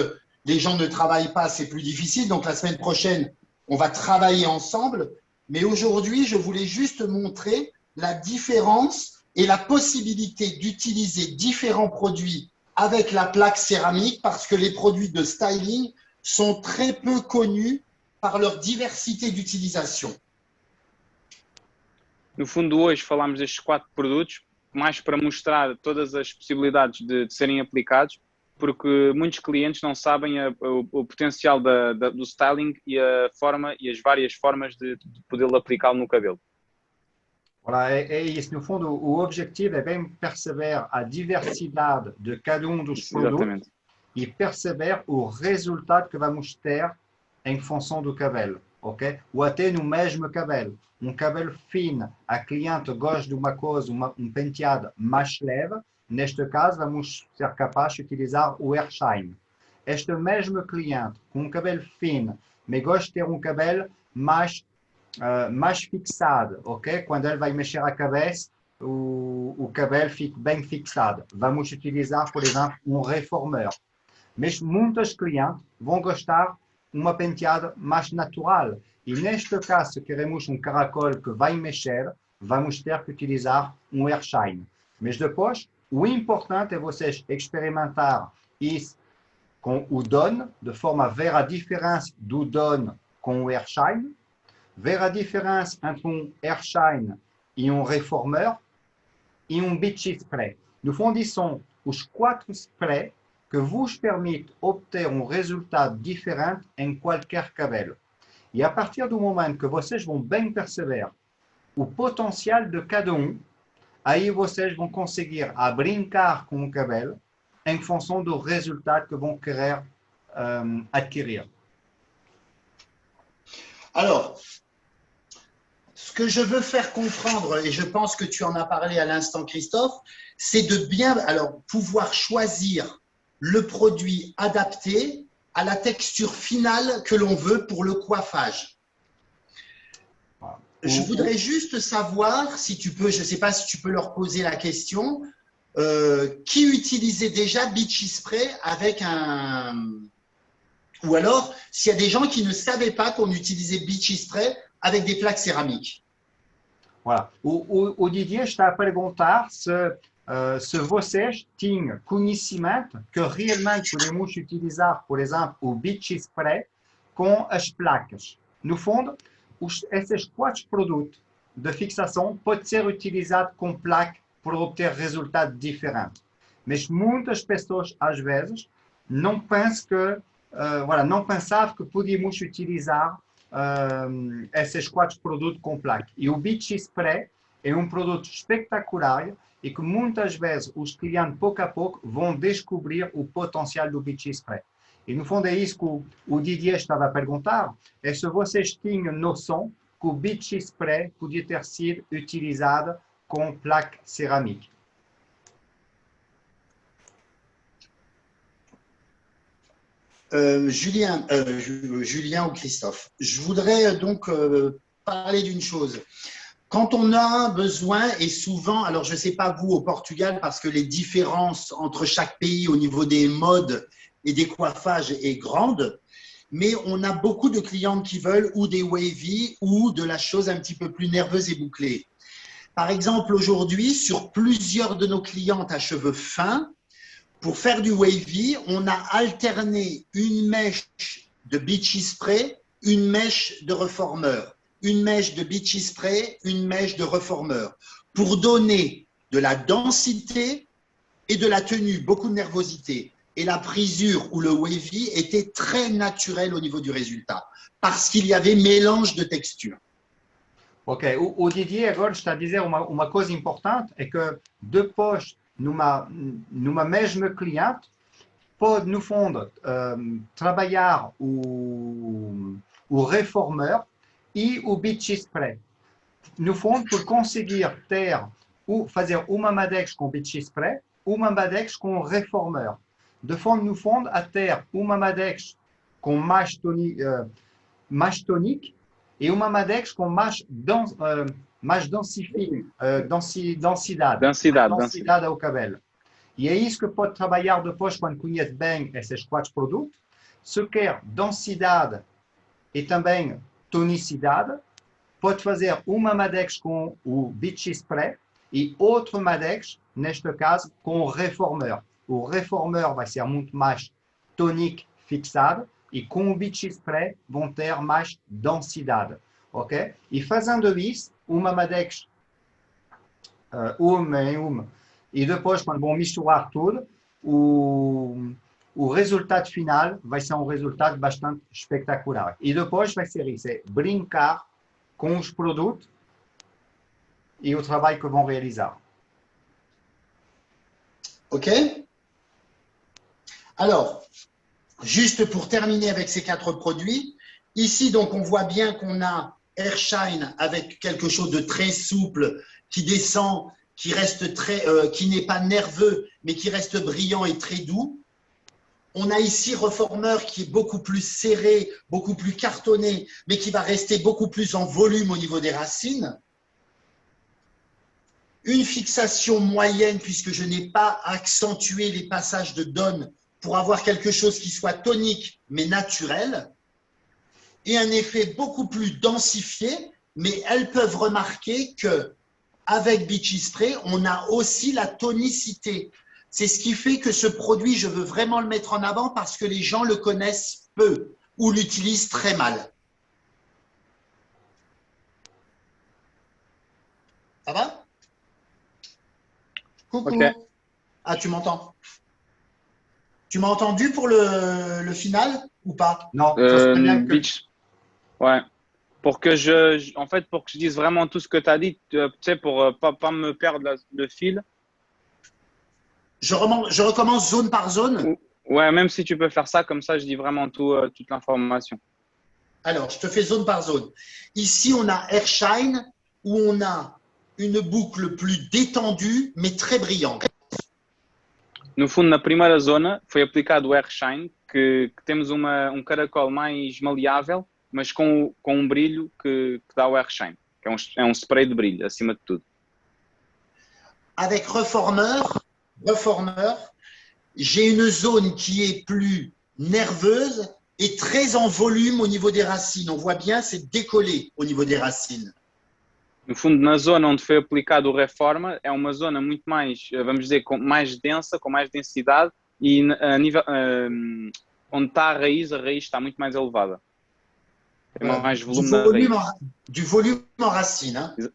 les gens ne travaillent pas, c'est plus difficile. Donc, la semaine prochaine, on va travailler ensemble. Mais aujourd'hui, je voulais juste montrer la différence et la possibilité d'utiliser différents produits avec la plaque céramique, parce que les produits de styling sont très peu connus par leur diversité d'utilisation. No fundo, hoje falámos destes 4 produtos, mais para mostrar todas as possibilidades de serem aplicados, porque muitos clientes não sabem o potencial do styling e a forma e as várias formas de poder aplicá-lo no cabelo. Voilà, e no fundo, o objetivo é bem perceber a diversidade de cada dos produtos e perceber o resultado que vamos ter em função do cabelo, ok? Ou até no mesmo cabelo. Cabelo fino, a cliente gosta de uma coisa, penteado mais leve. Neste caso, vamos ser capazes de utilizar o Air Shine. Este mesmo cliente, com cabelo fino, mas gosta de ter cabelo mais fixado, ok? Quando ele vai mexer a cabeça, o cabelo fica bem fixado. Vamos utilizar, por exemplo, reformeur. Mas muitos clientes vão gostar de uma penteada mais natural. E neste caso, se queremos caracol que vai mexer, vamos ter que utilizar Air Shine. Mas depois, o importante é vocês experimentar isso com o Dawn, de forma a ver a diferença do Dawn com o Air Shine, ver a diferença entre Air Shine e reformeur e Beachy Spray. No fundo, ils são os 4 sprays que vos permitem obter resultado diferente em qualquer cabelo. E a partir do momento que vocês vão bem perceber o potencial de cada aí vocês vão conseguir brincar com o cabelo em função do resultado que vão querer adquirir. Alors, ce que je veux faire comprendre, et je pense que tu en as parlé à l'instant, Christophe, c'est de bien pouvoir choisir le produit adapté à la texture finale que l'on veut pour le coiffage. Je voudrais juste savoir, si tu peux, je ne sais pas si tu peux leur poser la question, qui utilisait déjà Beachy Spray avec ou alors s'il y a des gens qui ne savaient pas qu'on utilisait Beachy Spray avec des plaques céramiques. Voilà. O Didier está a perguntar se vocês tinham conhecimento que realmente podemos utilizar, por exemplo, o Beachy Spray com as placas. No fundo, esses 4 produtos de fixação podem ser utilizados com placa para obter resultados diferentes. Mas muitas pessoas, às vezes, não pensam que, não pensavam que podíamos utilizar esses 4 produtos com plaque. E o Beach Spray é um produto espetacular e que muitas vezes os clientes, pouco a pouco, vão descobrir o potencial do Beach Spray. E no fundo é isso que o Didier estava a perguntar, é se vocês tinham noção que o Beach Spray podia ter sido utilizado com plaque céramique. Julien ou Christophe, je voudrais donc parler d'une chose. Quand on a besoin, et souvent, alors je ne sais pas vous au Portugal, parce que les différences entre chaque pays au niveau des modes et des coiffages est grande, mais on a beaucoup de clientes qui veulent ou des wavy ou de la chose un petit peu plus nerveuse et bouclée. Par exemple, aujourd'hui, sur plusieurs de nos clientes à cheveux fins, pour faire du wavy, on a alterné une mèche de Beachy Spray, une mèche de reformeur, une mèche de Beachy Spray, une mèche de reformeur, pour donner de la densité et de la tenue, beaucoup de nervosité. Et la brisure ou le wavy était très naturel au niveau du résultat, parce qu'il y avait mélange de textures. Ok, o Didier agora está a dizer uma coisa importante, é que depois, numa mesma cliente, pode, no fundo, trabalhar o reformeur e o Beachy Spray. No fundo, por conseguir fazer uma Madex com Beachy Spray, uma Madex com reformeur. De fundo, no fundo, a ter uma Madex com mais tonique e uma Madex com mais densidade ao cabelo. E é isso que pode trabalhar depois quando conhece bem esses 4 produtos. Se quer densidade e também tonicidade, pode fazer uma Madex com o Beachy Spray e outra Madex, neste caso, com o reformeur. O reformeur vai ser muito mais tonique fixado e com o Beachy Spray vão ter mais densidade, ok? E fazendo isso, uma Madex uma em uma, e depois quando vão misturar tudo, o resultado final vai ser um resultado bastante espetacular. E depois vai ser isso, é brincar com os produtos e o trabalho que vão realizar. Ok? Alors, juste pour terminer avec ces 4 produits, ici, donc, on voit bien qu'on a Airshine avec quelque chose de très souple, qui descend, qui reste qui n'est pas nerveux, mais qui reste brillant et très doux. On a ici Reformeur qui est beaucoup plus serré, beaucoup plus cartonné, mais qui va rester beaucoup plus en volume au niveau des racines. Une fixation moyenne, puisque je n'ai pas accentué les passages de Dawn pour avoir quelque chose qui soit tonique, mais naturel. Et un effet beaucoup plus densifié, mais elles peuvent remarquer qu'avec Beachy Spray, on a aussi la tonicité. C'est ce qui fait que ce produit, je veux vraiment le mettre en avant parce que les gens le connaissent peu ou l'utilisent très mal. Ça va? Coucou. Okay. Ah, tu m'entends? Tu m'as entendu pour le final ou pas? Non, ça serait bien que... Beach. Ouais. Pour que en fait, pour que je dise vraiment tout ce que tu as dit, tu sais, pour pas me perdre le fil. Je recommence zone par zone? Ouais, même si tu peux faire ça, comme ça, je dis vraiment toute l'information. Alors, je te fais zone par zone. Ici, on a Airshine, où on a une boucle plus détendue, mais très brillante. No fundo, na primeira zona, foi aplicado o Airshine, que temos um caracol mais maleável, mas com um brilho que dá o Airshine, que é um spray de brilho, acima de tudo. Avec Reformeur, j'ai une zone qui est plus nerveuse et très en volume au niveau des racines. On voit bien, c'est décollé au niveau des racines. No fundo, na zona onde foi aplicado o Reforma, é uma zona muito mais, vamos dizer, mais densa, com mais densidade, e a nível, onde está a raiz está muito mais elevada. Tem mais volume na raiz. Du volume en racine. Hein?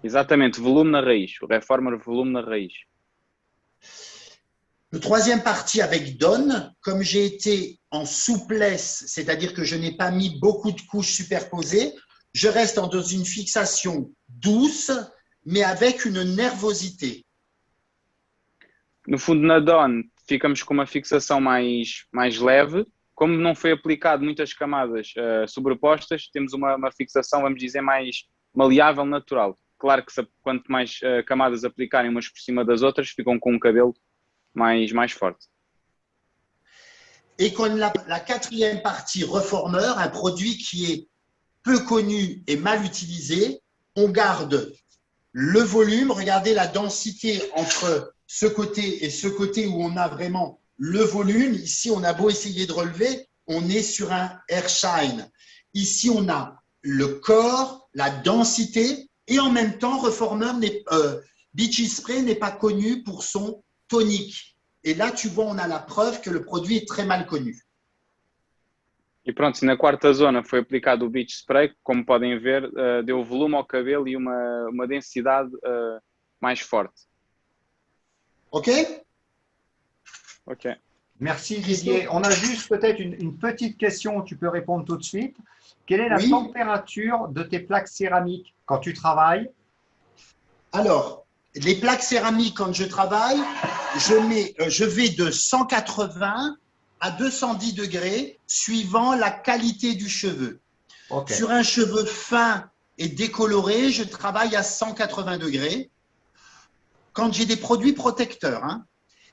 Exatamente, volume na raiz. O Reformer, volume na raiz. Le troisième parti avec Don, comme j'ai été en souplesse, c'est-à-dire que je n'ai pas mis beaucoup de couches superposées, je reste dans une fixation douce, mais avec une nervosité. No fundo, na Dawn, ficamos com uma fixação mais leve. Como não foi aplicado muitas camadas sobrepostas, temos uma fixação, vamos dizer, mais maleável, natural. Claro que quanto mais camadas aplicarem umas por cima das outras, ficam com um cabelo mais forte. Et comme la quatrième partie reformeur, un produit qui est peu connu et mal utilisé, on garde le volume. Regardez la densité entre ce côté et ce côté où on a vraiment le volume. Ici, on a beau essayer de relever, on est sur un air shine. Ici, on a le corps, la densité et en même temps, reformeur Beachy Spray n'est pas connu pour son tonique. Et là, tu vois, on a la preuve que le produit est très mal connu. E pronto, se na quarta zona foi aplicado o Beach Spray, como podem ver, deu volume ao cabelo e uma densidade mais forte. OK? Ok. Merci Didier. On a juste peut-être une petite question, tu peux répondre tout de suite. Quelle est la température de tes plaques céramiques quand tu travailles? Alors, les plaques céramiques, quand je travaille, je vais de 180 à 210 degrés suivant la qualité du cheveu. Okay. Sur un cheveu fin et décoloré, je travaille à 180 degrés. Quand j'ai des produits protecteurs, hein.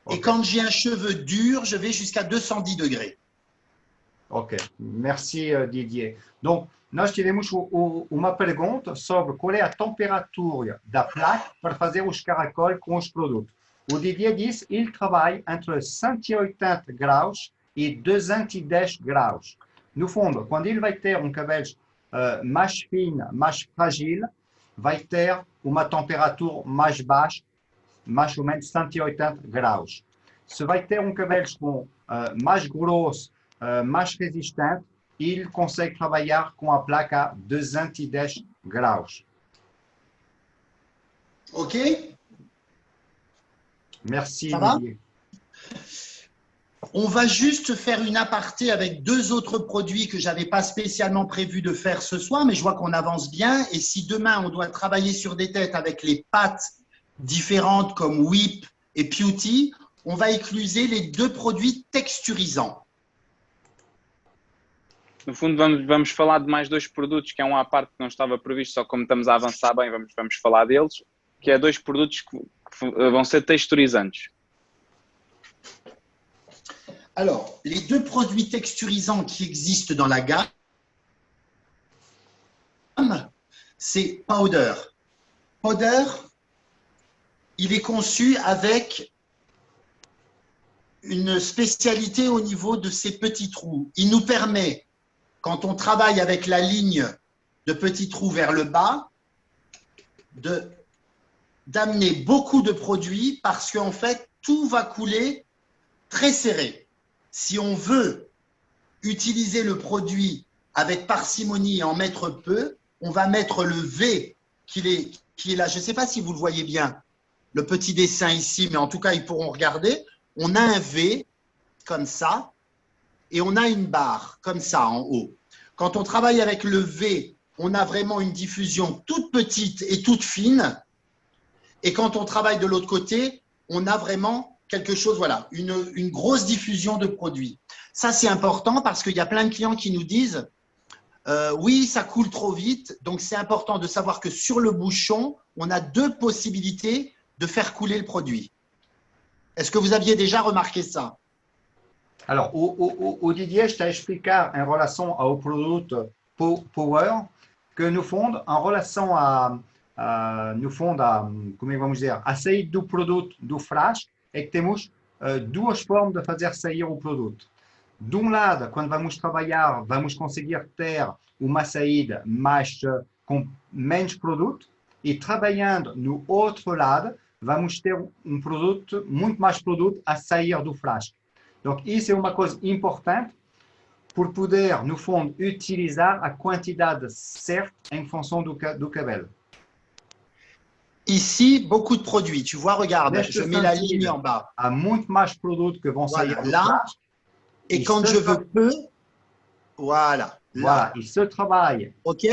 Okay. Et quand j'ai un cheveu dur, je vais jusqu'à 210 degrés. Ok, merci Didier. Donc, nós tivemos uma pergunta sobre qual é a temperatura da placa para fazer os caracoles com os produtos. O Didier disse que ele trabalha entre 180 graus e 210 graus. No fundo, quando ele vai ter cabelo mais fino, mais frágil, vai ter uma temperatura mais baixa, mais ou menos 180 graus. Se vai ter cabelo mais grosso, mais resistente, il consegue trabalhar com a placa a 210 graus. OK? Merci, Didier. On va juste faire une aparté avec deux autres produits que je n'avais pas spécialement prévu de faire ce soir, mais je vois qu'on avance bien. Et si demain, on doit travailler sur des têtes avec les pattes différentes comme Whip et Beauty, on va écluser les deux produits texturisants. No fundo, vamos falar de mais dois produtos, que é à parte que não estava previsto, só como estamos a avançar bem, vamos falar deles, que é dois produtos que vão ser texturizantes. Alors, les deux produits texturisants qui existent dans la gamme, c'est Powder. Powder, il est conçu avec une spécialité au niveau de ces petits trous. Il nous permet, quand on travaille avec la ligne de petits trous vers le bas, d'amener beaucoup de produits parce qu'en fait, tout va couler très serré. Si on veut utiliser le produit avec parcimonie et en mettre peu, on va mettre le V qui est là. Je ne sais pas si vous le voyez bien, le petit dessin ici, mais en tout cas, ils pourront regarder. On a un V comme ça et on a une barre comme ça en haut. Quand on travaille avec le V, on a vraiment une diffusion toute petite et toute fine. Et quand on travaille de l'autre côté, on a vraiment quelque chose, voilà, une grosse diffusion de produits. Ça, c'est important parce qu'il y a plein de clients qui nous disent oui, ça coule trop vite. Donc, c'est important de savoir que sur le bouchon, on a deux possibilités de faire couler le produit. Est-ce que vous aviez déjà remarqué ça? Alors, au Didier, je t'ai expliqué en relation au produit Power que nous fomos en relation como vamos dizer, a saída do produto do frasco, é que temos duas formas de fazer sair o produto. De um lado, quando vamos trabalhar, vamos conseguir ter uma saída com menos produto, e trabalhando no outro lado, vamos ter produto, muito mais produto a sair do frasco. Donc, isso é uma coisa importante pour poder, no fundo, utilizar a quantidade certa em função do cabelo. Ici, beaucoup de produits. Tu vois, regarde, Neste je mets la sentido, ligne en bas. há muito mais produto que vão sair Voilà, do là. frasco. Et Et quand ce je veux peu, voilà, Voilà, là. e se trabalha OK?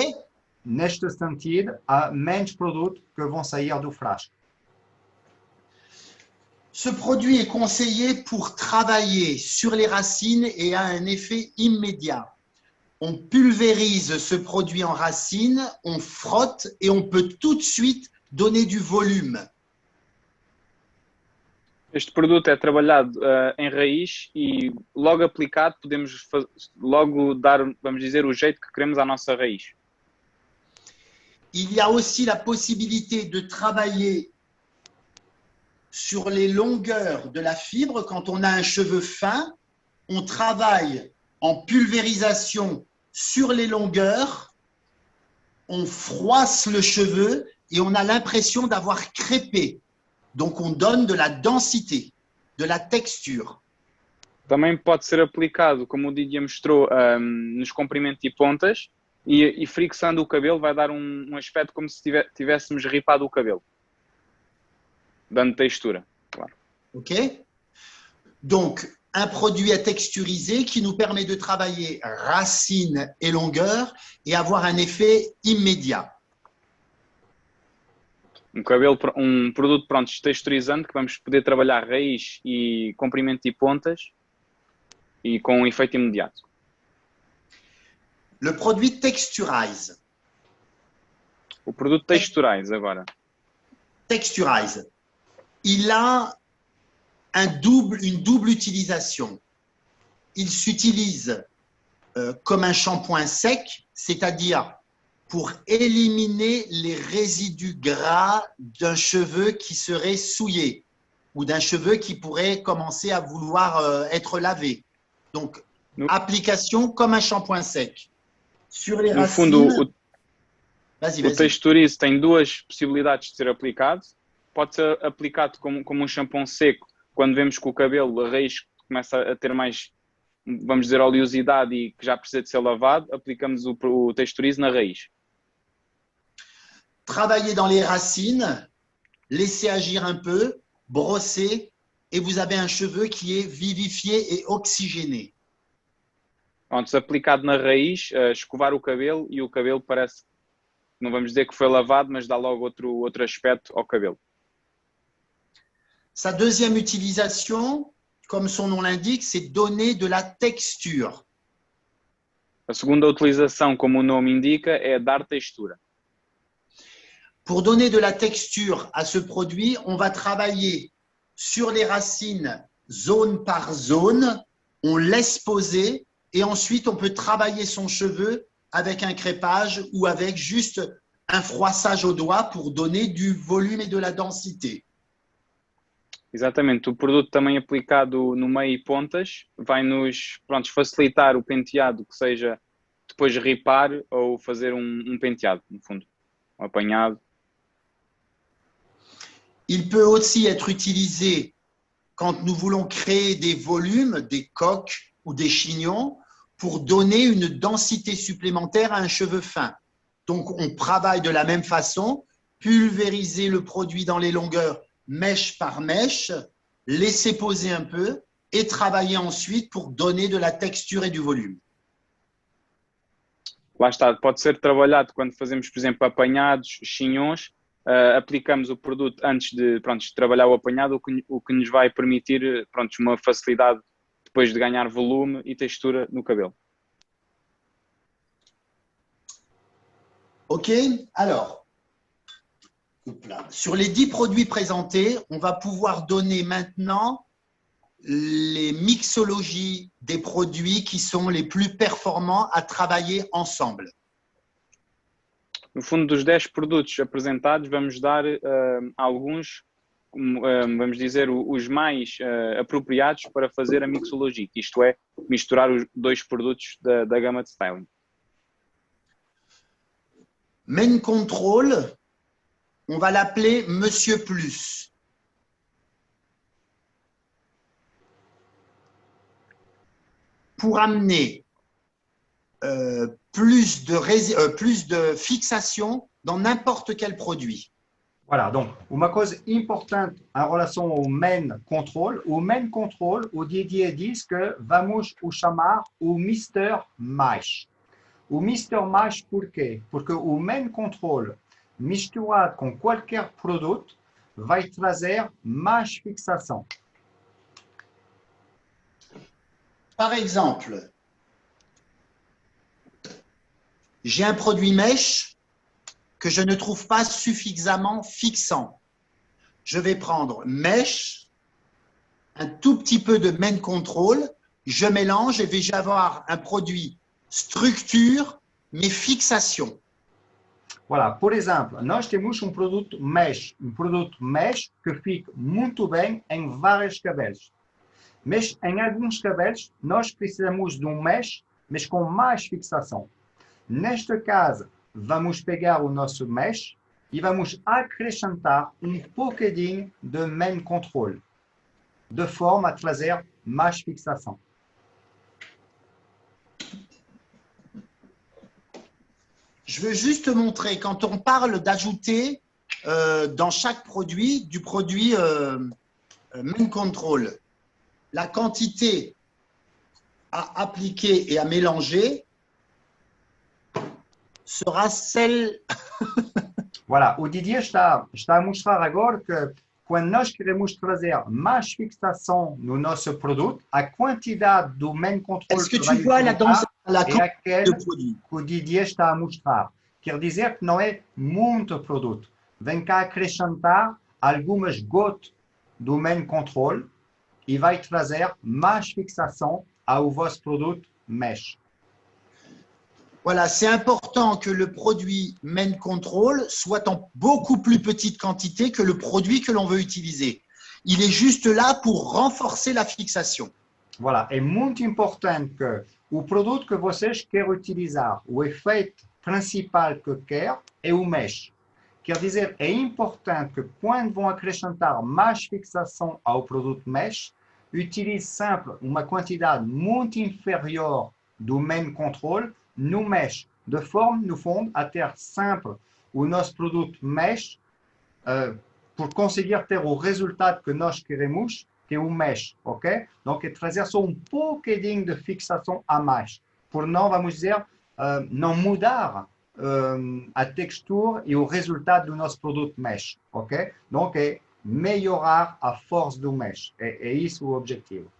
neste sentido, há menos produto que vão sair do frasco. Ce produit est conseillé pour travailler sur les racines et a un effet immédiat. On pulvérise ce produit en racine, on frotte et on peut tout de suite donner du volume. Este produto é trabalhado em raiz e logo aplicado podemos logo dar, vamos dizer, o jeito que queremos à nossa raiz. Il y a aussi la possibilité de travailler sur les longueurs de la fibre. Quand on a un cheveu fin, on travaille en pulvérisation sur les longueurs, on froisse le cheveu et on a l'impression d'avoir crêpé. Donc, on donne de la densité, de la texture. Também pode ser aplicado, como o Didier mostrou, nos comprimentos e pontas e fricção o cabelo vai dar um aspecto como se tivéssemos ripado o cabelo, dando textura, claro. OK? Donc, un produit à texturiser qui nous permet de travailler racine et longueur et avoir un effet immédiat. Um produto pronto, texturizante que vamos poder trabalhar raiz e comprimento e pontas e com um efeito imediato. Le produit Texturize. O produto Texturize agora. Texturize. Il a une double utilisation. Il s'utilise comme un shampoing sec, c'est-à-dire pour éliminer les résidus gras d'un cheveu qui serait souillé ou d'un cheveu qui pourrait commencer à vouloir être lavé. Donc, application comme un shampoing sec. Sur les racines... No fundo, vas-y. O Texturize tem duas possibilidades de ser aplicado. Pode ser aplicado como um shampoo seco, quando vemos que o cabelo, a raiz começa a ter mais, vamos dizer, oleosidade e que já precisa de ser lavado, aplicamos o Texturize na raiz. Travaillez dans les racines, laissez agir un peu, brossez, et vous avez un cheveu qui est vivifié et oxygéné. Antes aplicado na raiz, escovar o cabelo e o cabelo parece, não vamos dizer que foi lavado, mas dá logo outro aspecto ao cabelo. Sa deuxième utilisation, comme son nom l'indique, c'est donner de la texture. A segunda utilização, como o nome indica, é dar textura. Pour donner de la texture à ce produit, on va travailler sur les racines zone par zone, on laisse poser et ensuite on peut travailler son cheveu avec un crêpage ou avec juste un froissage au doigt pour donner du volume et de la densité. Exatamente, o produto também aplicado no meio e pontas vai nos facilitar o penteado, que seja depois ripar ou fazer um penteado, no fundo, um apanhado. Il peut aussi être utilisé quand nous voulons créer des volumes, des coques ou des chignons pour donner une densité supplémentaire à un cheveu fin. Donc, on travaille de la même façon, pulvériser le produit dans les longueurs mèche par mèche, laisser poser un peu et travailler ensuite pour donner de la texture et du volume. Lá está, pode ser trabalhado quando fazemos, por exemplo, apanhados, chignons, aplicamos o produto antes de trabalhar o apanhado, o que nos vai permitir uma facilidade depois de ganhar volume e textura no cabelo. OK, alors, sur les 10 produits présentés, on va pouvoir donner maintenant les mixologies des produits qui sont les plus performants à travailler ensemble. No fundo, dos 10 produtos apresentados, vamos dar alguns, vamos dizer, os mais apropriados para fazer a mixologia, isto é, misturar os dois produtos da gama de styling. Main Control, on va l'appeler Monsieur Plus. Pour amener plus de fixation dans n'importe quel produit. Voilà, donc, uma coisa importante em relação ao main control, o Didier diz que vamos o chamar o Mister Mais. O Mister Mais por quê? Porque o main control, misturado com qualquer produto, vai trazer mais fixação. Par exemple, j'ai un produit mèche que je ne trouve pas suffisamment fixant. Je vais prendre mèche, un tout petit peu de main control, je mélange et vais avoir un produit structure, mais fixation. Voilà, por exemplo, nós temos produto mesh que fica muito bem em vários cabelos. Mas em alguns cabelos nós precisamos de mesh, mas com mais fixação. Neste caso, vamos pegar o nosso mesh e vamos acrescentar bocadinho de main control, de forma a trazer mais fixação. Je veux juste montrer, quand on parle d'ajouter dans chaque produit, du produit main control, la quantité à appliquer et à mélanger sera celle… Voilà, o Didier está a mostrar agora que quando nós queremos trazer mais fixação no nosso produto, a quantidade do main control Est-ce que tu vois la é aquele que o Didier está a mostrar. Quer dizer que não é muito produto. Vem cá acrescentar algumas gotas do main control e vai trazer mais fixação ao vosso produto mesh. Voilà, c'est important que le produit main control soit en beaucoup plus petite quantité que le produit que l'on veut utiliser. Il est juste là pour renforcer la fixation. Voilà, é muito importante que o produto que vocês querem utilizar, o efeito principal que quer é o mesh. Quer dizer, é importante que quando vão acrescentar mais fixação ao produto mesh, utilize sempre uma quantidade muito inferior do main control no mesh, de forma, no fundo, a ter sempre o nosso produto mesh por conseguir ter o resultado que nós queremos, que é o mesh, ok? Donc, é trazer só bocadinho de fixação a mais, por não, vamos dizer, não mudar a textura e o resultado do nosso produto mesh, ok? Donc, é melhorar a força do mesh. É isso o objetivo.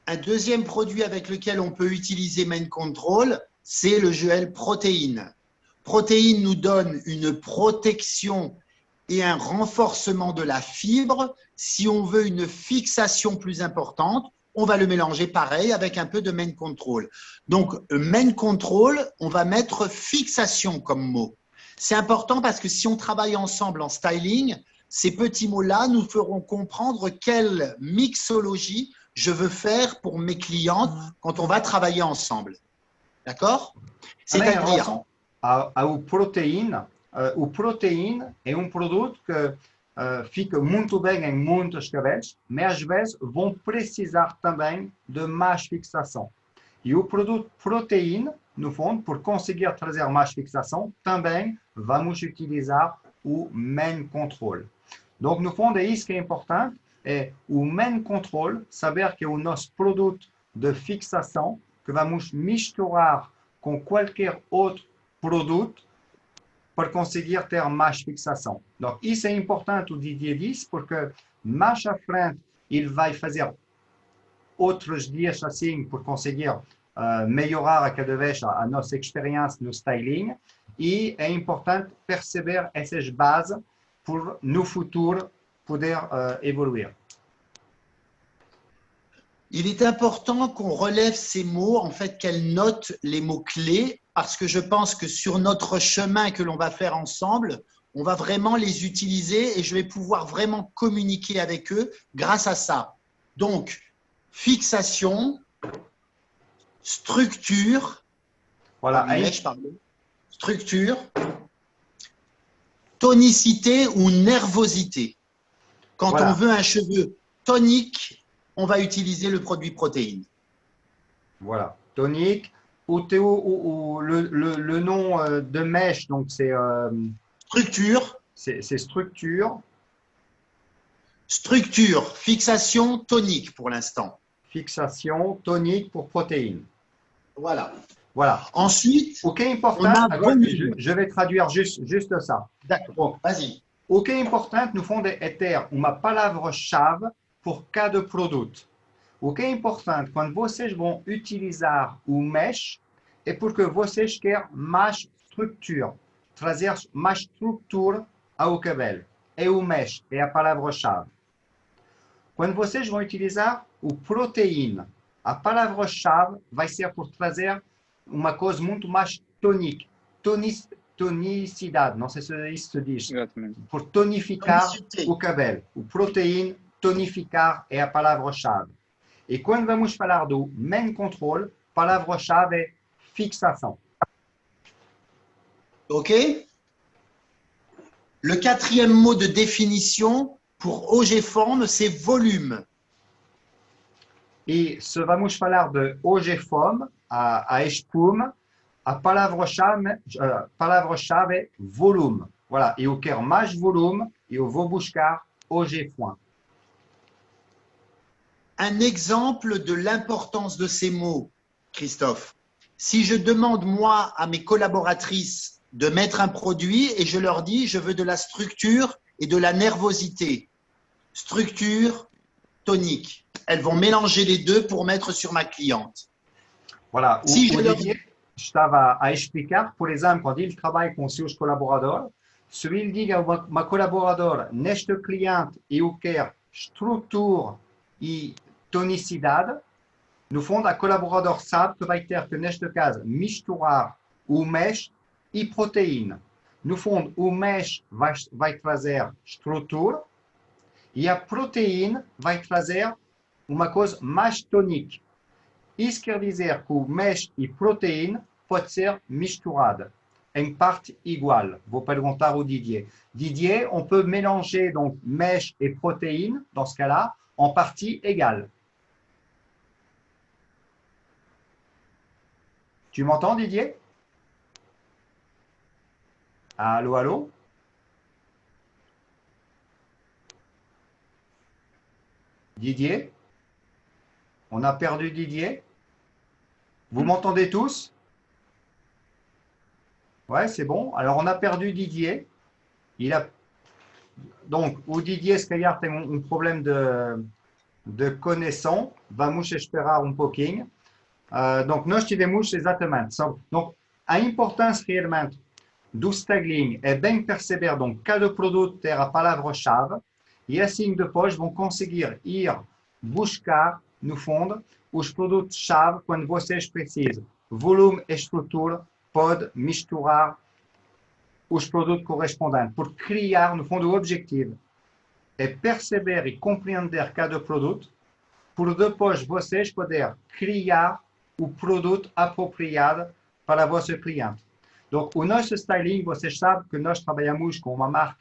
Un deuxième produit avec lequel on peut utiliser main control, c'est le gel protéine. Protéine nous donne une protection et un renforcement de la fibre. Si on veut une fixation plus importante, on va le mélanger pareil avec un peu de main control. Donc, main control, on va mettre fixation comme mot. C'est important parce que si on travaille ensemble en styling, ces petits mots-là nous feront comprendre quelle mixologie je veux faire pour mes clientes quand on va travailler ensemble. D'accord? C'est-à-dire… O proteína é produto que fica muito bem em muitos cabelos, mas às vezes vão precisar também de mais fixação. E o produto proteína, no fundo, por conseguir trazer mais fixação, também vamos utilizar o main control. Donc, no fundo, é isso que é importante. É o main control, saber que é o nosso produto de fixação que vamos misturar com qualquer outro produto para conseguir ter mais fixação. Donc, isso é importante, o Didier disse, porque mais à frente ele vai fazer outros dias assim por conseguir melhorar a cada vez a nossa experiência no styling e é importante perceber essas bases pour no futuro poder évoluer. Il est important qu'on relève ces mots, en fait, qu'elle note les mots-clés, parce que je pense que sur notre chemin que l'on va faire ensemble, on va vraiment les utiliser et je vais pouvoir vraiment communiquer avec eux grâce à ça. Donc, fixation, structure, voilà, structure, tonicité ou nervosité. Quand voilà. On veut un cheveu tonique, on va utiliser le produit protéine. Voilà, tonique. Le nom de mèche, donc c'est… Structure, c'est structure, structure, fixation, tonique pour l'instant. fixation, tonique pour protéines. Voilà. Voilà. Ensuite, O que é on importante, a agora volume. je vais traduire juste ça. D'accord. Bom, Vas-y. o que é importante, no fundo, é ter uma palavra-chave por cada produto. O que é importante quando vocês vão utilizar o mesh é porque vocês querem mais estrutura, trazer mais estrutura ao cabelo. É o mesh, é a palavra-chave. Quando vocês vão utilizar o proteína, a palavra-chave vai ser por trazer uma coisa muito mais tônica, tonicidade, não sei se isso se diz, Exatamente. por tonificar Tonicité. o cabelo. O proteína, tonificar é a palavra-chave. E quando vamos falar do main control, a palavra-chave é fixação. OK? Le quatrième mot de définition pour OG-forme, c'est volume. E se vamos falar de OG-forme, a espuma, a palavra-chave é volume. Voilà. E eu quero mais volume e eu vou buscar OG-point. Un exemple de l'importance de ces mots, Christophe. Si je demande, moi, à mes collaboratrices de mettre un produit et je leur dis, je veux de la structure et de la nervosité. Structure, tonique. Elles vont mélanger les deux pour mettre sur ma cliente. Voilà. Si je leur Didier estava a explicar, por exemplo, quando ele trabalha com seus colaboradores, se ele diz a uma colaboradora, neste cliente eu quero estrutura e tonicidade, no fundo, a colaboradora sabe que vai ter que, neste caso, misturar o mesh e proteína. No fundo, o mesh vai trazer estrutura e a proteína vai trazer uma coisa mais tônica. Isso quer dizer que o mesh e proteína pode ser misturada em parte igual. Vou perguntar ao Didier. Didier, on peut mélanger donc mesh et protéine, dans ce cas-là, en partie égale. Tu m'entends, Didier? Allô, allô? Didier? On a perdu Didier? Vous m'entendez tous? Ouais, c'est bon. Alors, on a perdu Didier. Donc, o Didier, se calhar tem problème de conexão. Vamos esperar pouquinho. Donc, nós tivemos exatamente. Donc, a importância realmente do styling é bem perceber donc cada produto ter a palavra-chave e assim depois vão conseguir ir buscar, no fundo, os produtos-chave quando vocês precisam. Volume e estrutura pode misturar os produtos correspondentes. Por criar, no fundo, o objetivo é perceber e compreender cada produto, por depois vocês poderem criar o produto apropriado para a vossa cliente. Donc, o nosso styling, vocês sabem que nós trabalhamos com uma marca,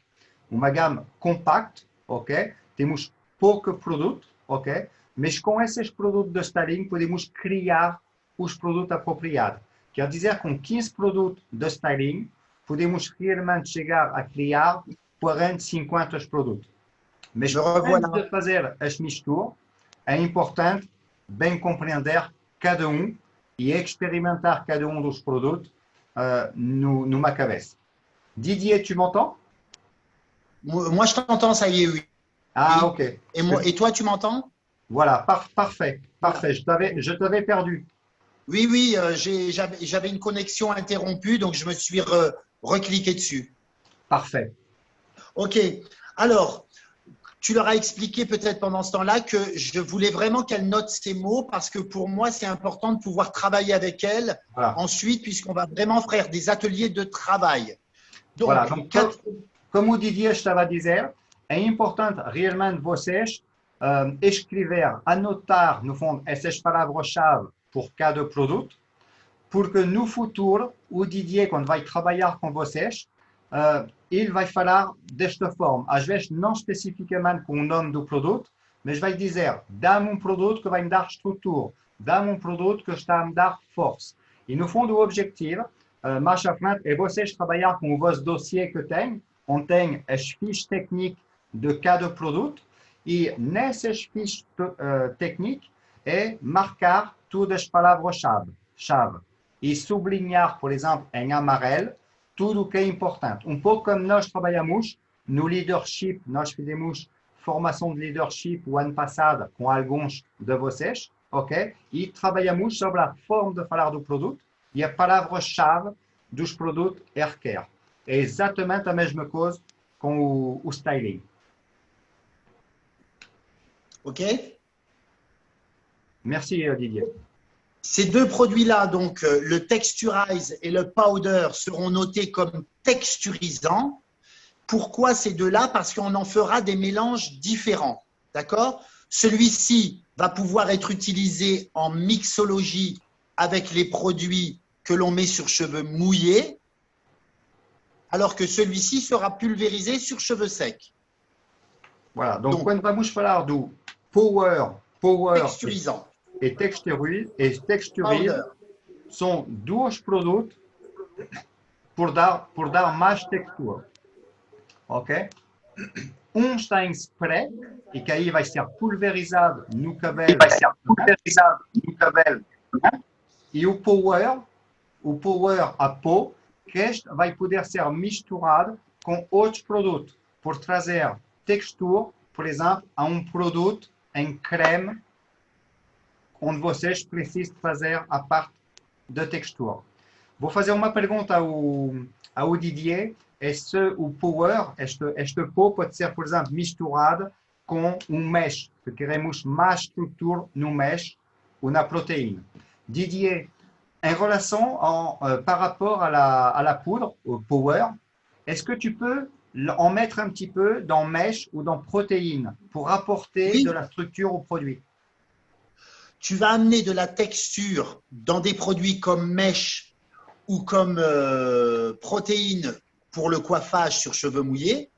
uma gama compacta, ok? Temos pouco produto, ok? Mas com esses produtos de styling podemos criar os produtos apropriados. Quer dizer, com 15 produtos de styling, podemos realmente chegar a criar 40, 50 produtos. Mas antes de fazer as misturas, é importante bem compreender cada e experimentar cada dos produtos numa cabeça. Didier, tu m'entends? Moi, je t'entends, ça y est, oui. Ah, ok. Et toi, tu m'entends? Voilà, parfait. Parfait. Je t'avais perdu. Oui, oui, j'avais une connexion interrompue, donc je me suis recliqué dessus. Parfait. Ok. Alors, tu leur as expliqué peut-être pendant ce temps-là que je voulais vraiment qu'elles notent ces mots parce que pour moi, c'est important de pouvoir travailler avec elles ensuite, puisqu'on va vraiment faire des ateliers de travail. Donc, voilà. Donc como o Didier estava a dizer, é importante realmente vocês escrever, anotar, no fundo, essas palavras-chave por cada produto, porque no futuro, o Didier, quando vai trabalhar com vocês, ele vai falar desta forma, às vezes não especificamente com o nome do produto, mas vai dizer, dá-me produto que vai me dar estrutura, dá-me produto que está a me dar força. E no fundo o objetivo mais à frente, e vocês trabalhar com o vosso dossiê que tem as fichas técnicas de cada produto e nessas fichas técnicas é marcar todas as palavras-chave e sublinhar, por exemplo, em amarelo, tudo o que é importante. Um pouco como nós trabalhamos no leadership, nós fizemos formação de leadership o ano passado com alguns de vocês, ok? E trabalhamos sobre a forma de falar do produto e a palavra-chave dos produtos requer. É exatamente a mesma coisa com o styling. OK? Merci Didier. Ces deux produits-là, donc le Texturize et le Powder, seront notés comme texturisants. Pourquoi ces deux-là? Parce qu'on en fera des mélanges différents. D'accord? Celui-ci va pouvoir être utilisé en mixologie avec les produits que l'on met sur cheveux mouillés, alors que celui-ci sera pulvérisé sur cheveux secs. Voilà, donc quando vamos falar do Power Texturisant. et Texturize são dois produtos por dar mais textura, ok? Um está em spray e que aí vai ser pulverizado no cabelo. E o Power a pó, que este vai poder ser misturado com outros produtos por trazer textura, por exemplo, a um produto em creme onde vocês precisam fazer a parte da textura. Vou fazer uma pergunta ao Didier. É se o Power, este pó pode ser, por exemplo, misturado com um mesh, se queremos mais estrutura no mesh ou na protéine. Didier, en relation par rapport à la poudre, au Power, est-ce que tu peux en mettre un petit peu dans mesh ou dans protéine pour apporter de la structure au produit? Tu vas amener de la texture dans des produits comme mesh ou comme protéines pour le coiffage sur cheveux mouillés,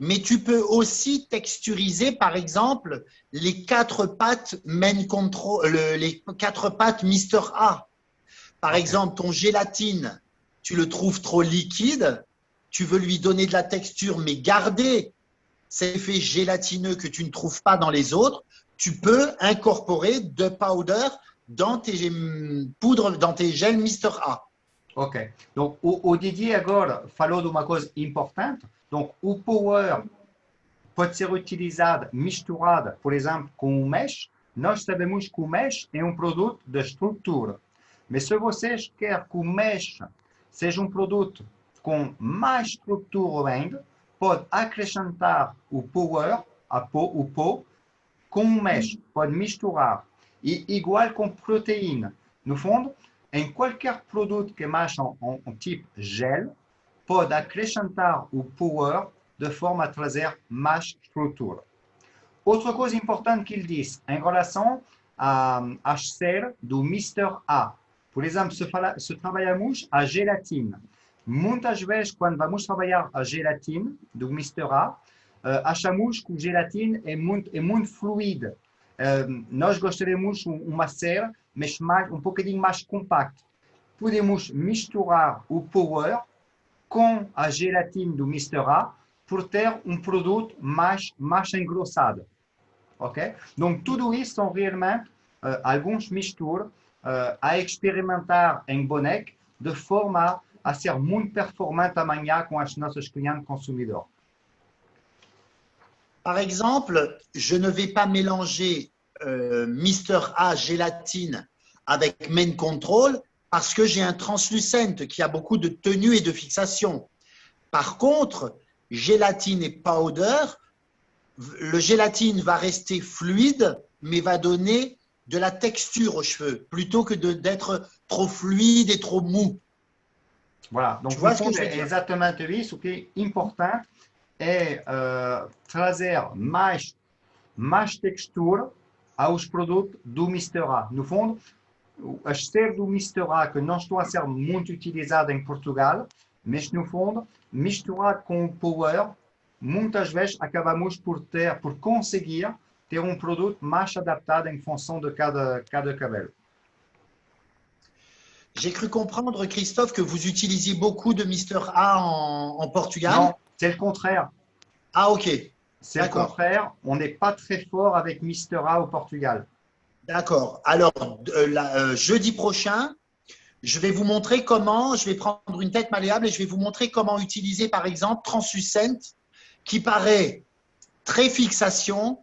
mais tu peux aussi texturiser, par exemple, les 4 pattes Men Control, les 4 pattes Mister A. Par exemple, ton gélatine, tu le trouves trop liquide, tu veux lui donner de la texture, mais garder cet effet gélatineux que tu ne trouves pas dans les autres, tu peux incorporer de powder dans tes poudres, dans tes gels Mister A. Ok. Donc, o Didier agora falou de uma coisa importante. Donc, o Power pode ser utilizado, misturado, por exemplo, com o mesh. Nós sabemos que o mesh é um produto de estrutura. Mas se vocês querem que o mesh seja um produto com mais estrutura ainda, pode acrescentar o Power, o pó, com o mesh. Pode misturar. E igual com proteína. No fundo, em qualquer produto que marche en type gel, pode acrescentar o Power de forma a trazer mais estrutura. Outra coisa importante que ele disse em relação às ceras do Mister A. Por exemplo, se trabalhamos a gelatina, muitas vezes quando vamos trabalhar a gelatina do Mister A, achamos que a gelatina é muito fluida. Nós gostaríamos uma cera, mas um bocadinho mais compacta. Podemos misturar o Power com a gelatina do Mister A por ter um produto mais engrossado. Ok? Donc, tudo isso são realmente alguns misturas a experimentar em boneco de forma a ser muito performante amanhã com as nossas clientes consumidores. Par exemple, je ne vais pas mélanger Mister A gélatine avec Men Control parce que j'ai un translucent qui a beaucoup de tenue et de fixation. Par contre, gélatine et powder, le gélatine va rester fluide, mais va donner de la texture aux cheveux, plutôt que d'être trop fluide et trop mou. Voilà, donc é exatamente isso. O que é importante é trazer mais textura aos produtos do Mister A. No fundo, as ceras do Mister A, que não estão a ser muito utilizadas em Portugal, mas no fundo, misturado com o Power, muitas vezes acabamos por conseguir ter um produto mais adaptado em função de cada cabelo. J'ai cru comprendre, Christophe, que vous utilisiez beaucoup de Mister A en Portugal. Non, c'est le contraire. Ah, ok. C'est le D'accord. contraire. On n'est pas très fort avec Mister A au Portugal. D'accord. Alors, jeudi prochain, je vais vous montrer comment, je vais prendre une tête malléable et je vais vous montrer comment utiliser, par exemple, Translucent, qui paraît très fixation,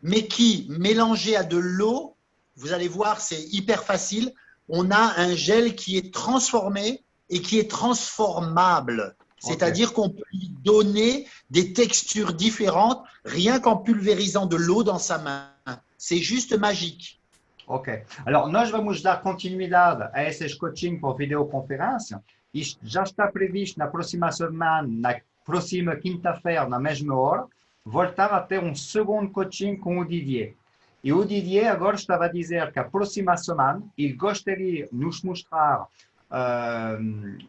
mais qui, mélangé à de l'eau, vous allez voir, c'est hyper facile. On a un gel qui est transformé et qui est transformable. C'est-à-dire qu'on peut lui donner des textures différentes rien qu'en pulvérisant de l'eau dans sa main. C'est juste magique. Ok. Alors, nós vamos dar continuidade a esses coaching por videoconferência. Isto já está previsto na próxima semana, na próxima quinta-feira, na mesma hora, voltar a ter um segundo coaching com o Didier. E o Didier agora estava a dizer que a próxima semana ele gostaria de nos mostrar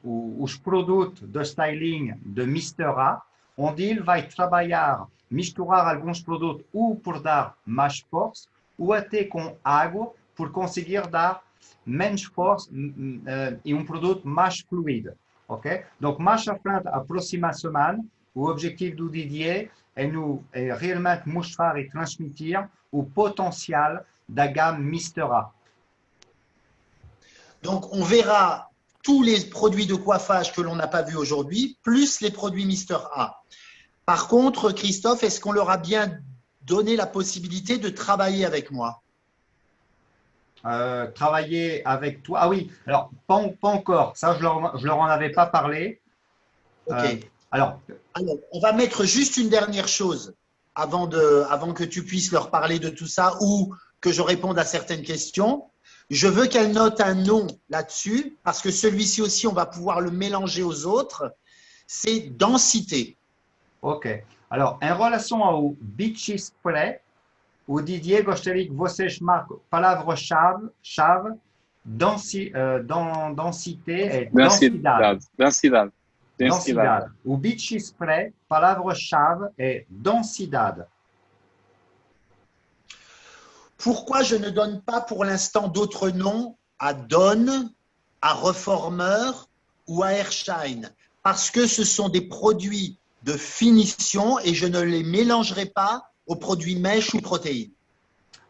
os produtos de styling de Mister A, onde ele vai trabalhar, misturar alguns produtos ou por dar mais força, ou até com água, por conseguir dar menos força e um produto mais fluido. Ok? Donc, mais à frente, a próxima semana, o objetivo do Didier é realmente mostrar e transmitir o potencial da gamme Mister A. Donc, on verra tous les produits de coiffage que l'on n'a pas vus aujourd'hui, plus les produits Mister A. Par contre, Christophe, est-ce qu'on leur a bien donné la possibilité de travailler avec moi? Travailler avec toi. Ah oui, alors pas encore. Ça, je leur en avais pas parlé. Ok. Alors, on va mettre juste une dernière chose avant que tu puisses leur parler de tout ça ou que je réponde à certaines questions. Je veux qu'elle note un nom là-dessus parce que celui-ci aussi, on va pouvoir le mélanger aux autres. C'est densité. ok. Alors, em relação ao Beach Spray, o Didier gostaria que vocês marquem palavra-chave, densité, densidade. Densidade. O Beach Spray, palavra-chave é densidade. Pourquoi je ne donne pas pour l'instant d'autres noms à Dawn, à Reformer ou à Airshine? Parce que ce sont des produits de finition et je ne les mélangerai pas aux produits mèche ou protéines.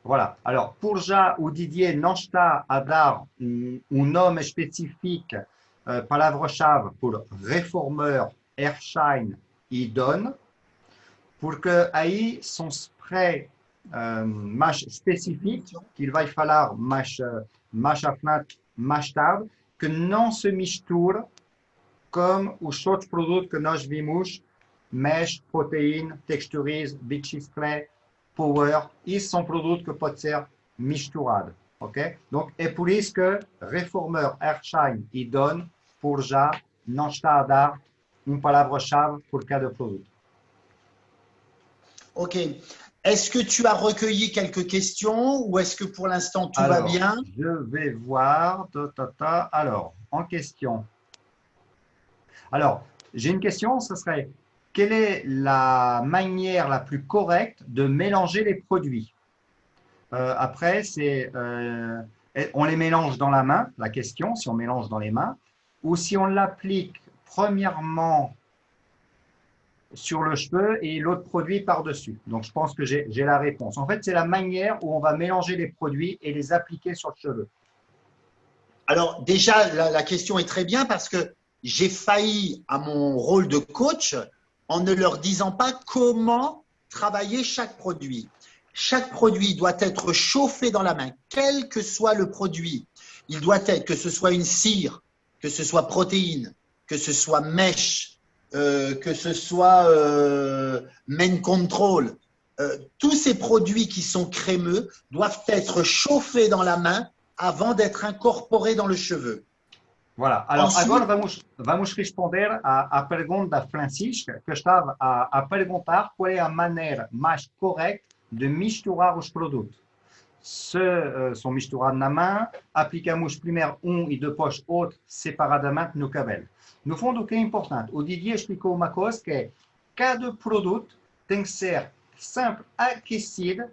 Voilà. Alors, pour já, o Didier não está a dar nome específico, palavra-chave pour Reformer, Airshine e Dawn, porque aí são sprays mais específicos, qu'il vai falar mais à frente, mais tarde, que não se mistura como os outros produtos que nós vimos, mesh, proteína, texturize, beach spray, power, isso são produtos que podem ser misturados, ok? Donc, é por isso que Reformer, Airshine e Dawn, por já, não está a dar palavra-chave por cada produto. Ok. Est-ce que tu as recueilli quelques questions ou est-ce que pour l'instant tout va bien? Je vais voir. Alors, en question. Alors, j'ai une question, ce serait quelle est la manière la plus correcte de mélanger les produits? Après, on les mélange dans la main, la question, si on mélange dans les mains, ou si on l'applique premièrement sur le cheveu et l'autre produit par-dessus. Donc, je pense que j'ai la réponse. En fait, c'est la manière où on va mélanger les produits et les appliquer sur le cheveu. Alors, déjà, la question est très bien parce que j'ai failli à mon rôle de coach en ne leur disant pas comment travailler chaque produit. Chaque produit doit être chauffé dans la main, quel que soit le produit. Il doit être, que ce soit une cire, que ce soit protéine, que ce soit mèche, que ce soit main control. Tous ces produits qui sont crémeux doivent être chauffés dans la main avant d'être incorporés dans le cheveu. Voilà. Alors, agora vamos responder à pergunta da Francisca, que estava a perguntar qual é a maneira mais correta de misturar os produtos. Se são misturados na mão, aplicamos primeiro e depois outro separadamente no cabelo. No fundo, o que é importante, o Didier explicou uma coisa que é cada produto tem que ser sempre aquecido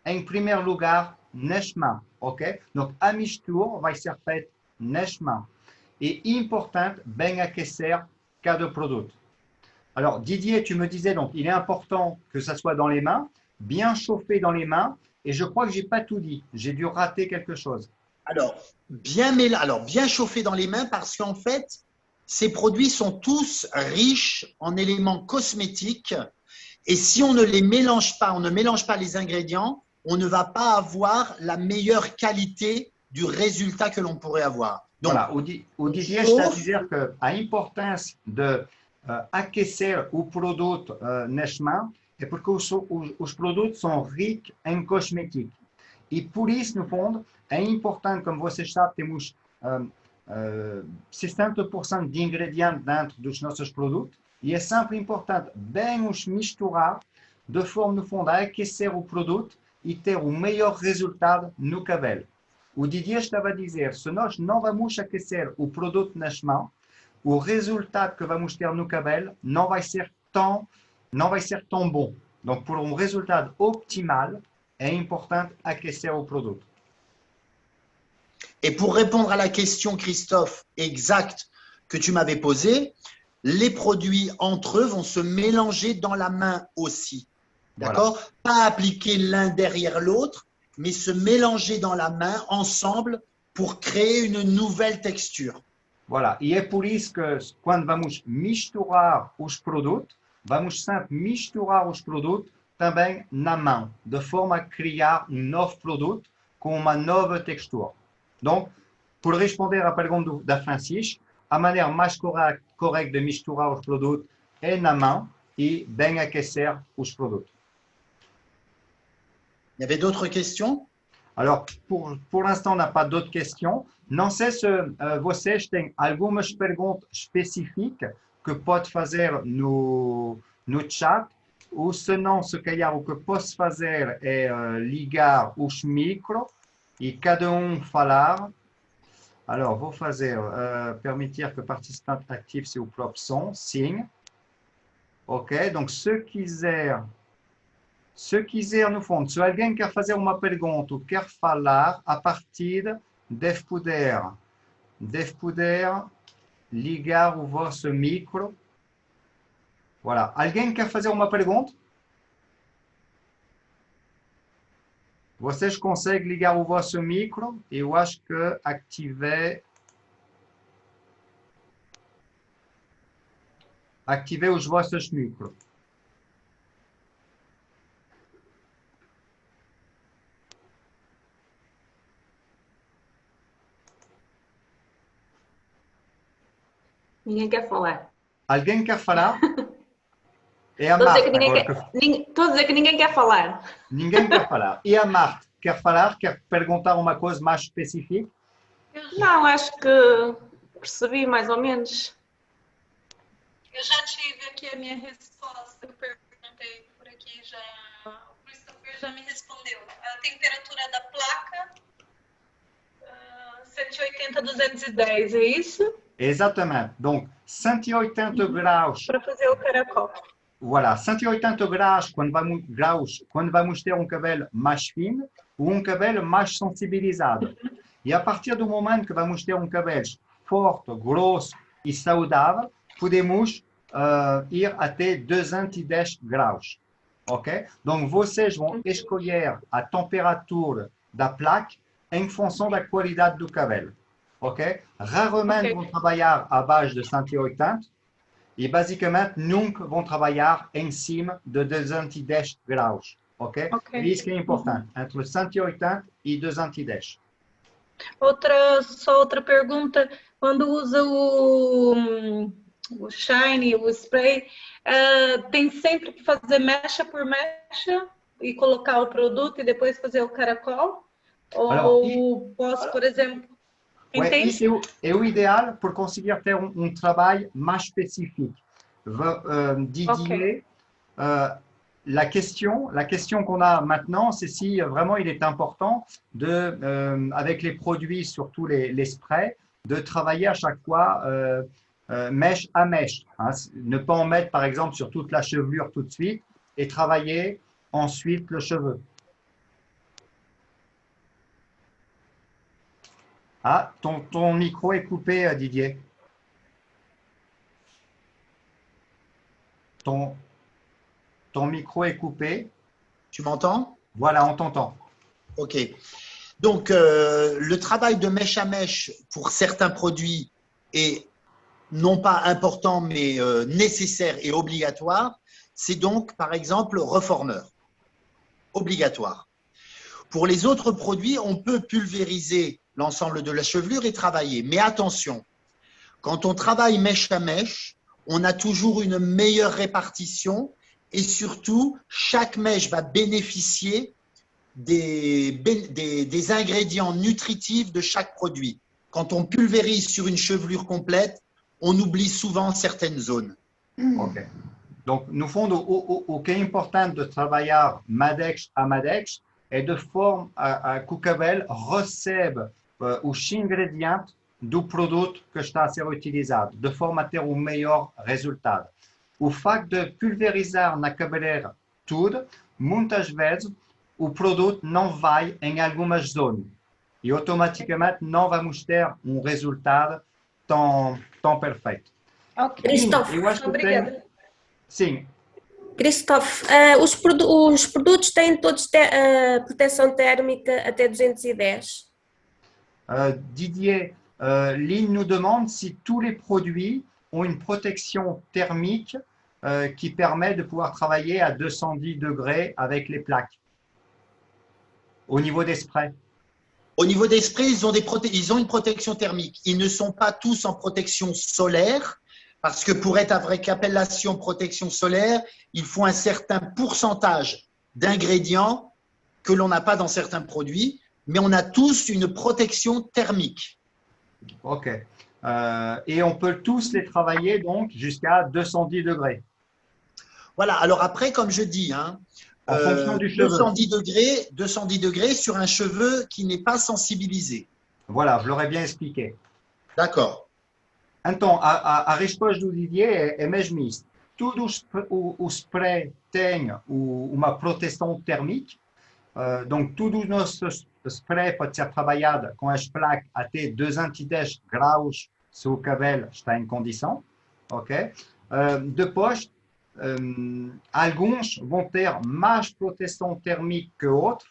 em primeiro lugar nas mãos, ok? Donc, a mistura vai ser feita nesta e importante bem aquecer cada produto. Alors Didier, tu me disais donc il est important que ça soit dans les mains, bien chauffé dans les mains, et je crois que j'ai pas tout dit, j'ai dû rater quelque chose. Alors, bien chauffer dans les mains parce qu'en fait, ces produits sont tous riches en éléments cosmétiques et si on ne les mélange pas, on ne mélange pas les ingrédients, on ne va pas avoir la meilleure qualité du résultat que l'on pourrait avoir. Donc, voilà, o Didier está a dizer que a importância de aquecer o produto neste mão é porque os produtos são ricos em cosméticos. E por isso, no fundo, é importante, como vocês sabem, temos 60% de ingredientes dentro dos nossos produtos e é sempre importante bem os misturar de forma, no fundo, a aquecer o produto e ter o melhor resultado no cabelo. O Didier estava a dizer, se nós não vamos aquecer o produto nas mãos, o resultado que vamos ter no cabelo não vai ser tão bom. Donc, pour um resultado optimal, é importante aquecer o produto. Et pour répondre à la question, Christophe, exacte que tu m'avais posée, les produits entre eux vont se mélanger dans la main aussi. D'accord? Voilà. Pas appliquer l'un derrière l'autre, mais se mélanger dans la main ensemble pour créer une nouvelle texture. Voilà. E é por isso que quando vamos misturar os produtos, vamos sempre misturar os produtos também na mão, de forma a criar um novo produto com uma nova textura. Donc, pour responder à la pergunta da Francis, a maneira mais correta de misturar os produtos é na mão e bem aquecer os produtos. Il y avait d'autres questions? Alors, pour l'instant, on n'a pas d'autres questions. Não sei se vocês têm algumas perguntas específicas que pode fazer no chat, ou se não, se calhar o que posso fazer é ligar os micros e cada falar. Alors, vou fazer, permitir que o participante ative seu próprio som, sim. Ok, donc se quiser, no fundo, se alguém quer fazer uma pergunta ou quer falar, a partir deve poder ligar o vosso micro. Voilà. Alguém quer fazer uma pergunta? Vocês conseguem ligar o vosso micro? Eu acho que ativei os vossos micros. Ninguém quer falar. Alguém quer falar? É a Estou a Marta. dizer que ninguém quer falar. Ninguém quer falar. E a Marta quer falar? Quer perguntar uma coisa mais específica? Não, acho que percebi mais ou menos. Eu já tive aqui a minha resposta. Eu perguntei por aqui já. O Christopher já me respondeu. A temperatura da placa 180-210, é isso? Exatamente. Donc, 180 graus. Para fazer o caracol. Voilà, 180 graus quando vamos ter um cabelo mais fino ou um cabelo mais sensibilizado. E a partir do momento que vamos ter um cabelo forte, grosso e saudável, podemos ir até 210 graus. Ok? Donc, vocês vão escolher a temperatura da placa em função da qualidade do cabelo. Ok? Raramente vão trabalhar abaixo de 180 e basicamente nunca vão trabalhar em cima de 210 graus. Ok? É isso que é importante, entre 180 e 210. Só outra pergunta, quando usa o shine, o spray, tem sempre que fazer mecha por mecha e colocar o produto e depois fazer o caracol? Ou posso, por exemplo... Ouais, isso é o ideal pour conseguir ter um trabalho mais específico. Didier, la question qu'on a maintenant, c'est si vraiment il est important avec les produits, surtout les sprays, de travailler à chaque fois mèche à mèche. Hein, ne pas en mettre par exemple sur toute la chevelure tout de suite et travailler ensuite le cheveu. Ah, ton micro est coupé, Didier. Ton, ton micro est coupé. Tu m'entends? Voilà, on t'entend. Ok. Donc, le travail de mèche à mèche pour certains produits est non pas important, mais nécessaire et obligatoire. C'est donc, par exemple, reformeur. Obligatoire. Pour les autres produits, on peut pulvériser l'ensemble de la chevelure et travailler. Mais attention, quand on travaille mèche à mèche, on a toujours une meilleure répartition et surtout, chaque mèche va bénéficier des ingrédients nutritifs de chaque produit. Quand on pulvérise sur une chevelure complète, on oublie souvent certaines zones. Ok. Donc, no fundo, o que é importante de trabalhar Madex a Madex é de forma a que o cabelo recebe os ingredientes do produto que está a ser utilizado, de forma a ter o melhor resultado. O facto de pulverizar na cabeleira tudo, muitas vezes o produto não vai em algumas zonas e automaticamente não vamos ter resultado tão perfeito. Ok. Christophe, Eu acho que Obrigada. Sim, Christophe, os produtos têm todos proteção térmica até 210? Didier, Lynn nous demande si tous les produits ont une protection thermique qui permet de pouvoir travailler à 210 degrés avec les plaques au niveau des sprays. Au niveau des sprays, ils ont une protection thermique. Ils ne sont pas tous en protection solaire, parce que pour être avec appellation protection solaire, il faut un certain pourcentage d'ingrédients que l'on n'a pas dans certains produits, mais on a tous une protection thermique. OK. Et on peut tous les travailler donc jusqu'à 210 degrés. Voilà, alors après, comme je dis, En fonction du cheveu. 210 degrés sur un cheveu qui n'est pas sensibilisé. Voilà, je l'aurais bien expliqué. D'accord. Então, a resposta do Didier é mesmo isto. Tudo o spray tem uma proteção térmica. Donc, todo o nosso spray pode ser trabalhado com as placas até 210 graus se o cabelo está em condição. Ok? Depois, alguns vão ter mais proteção térmica que outros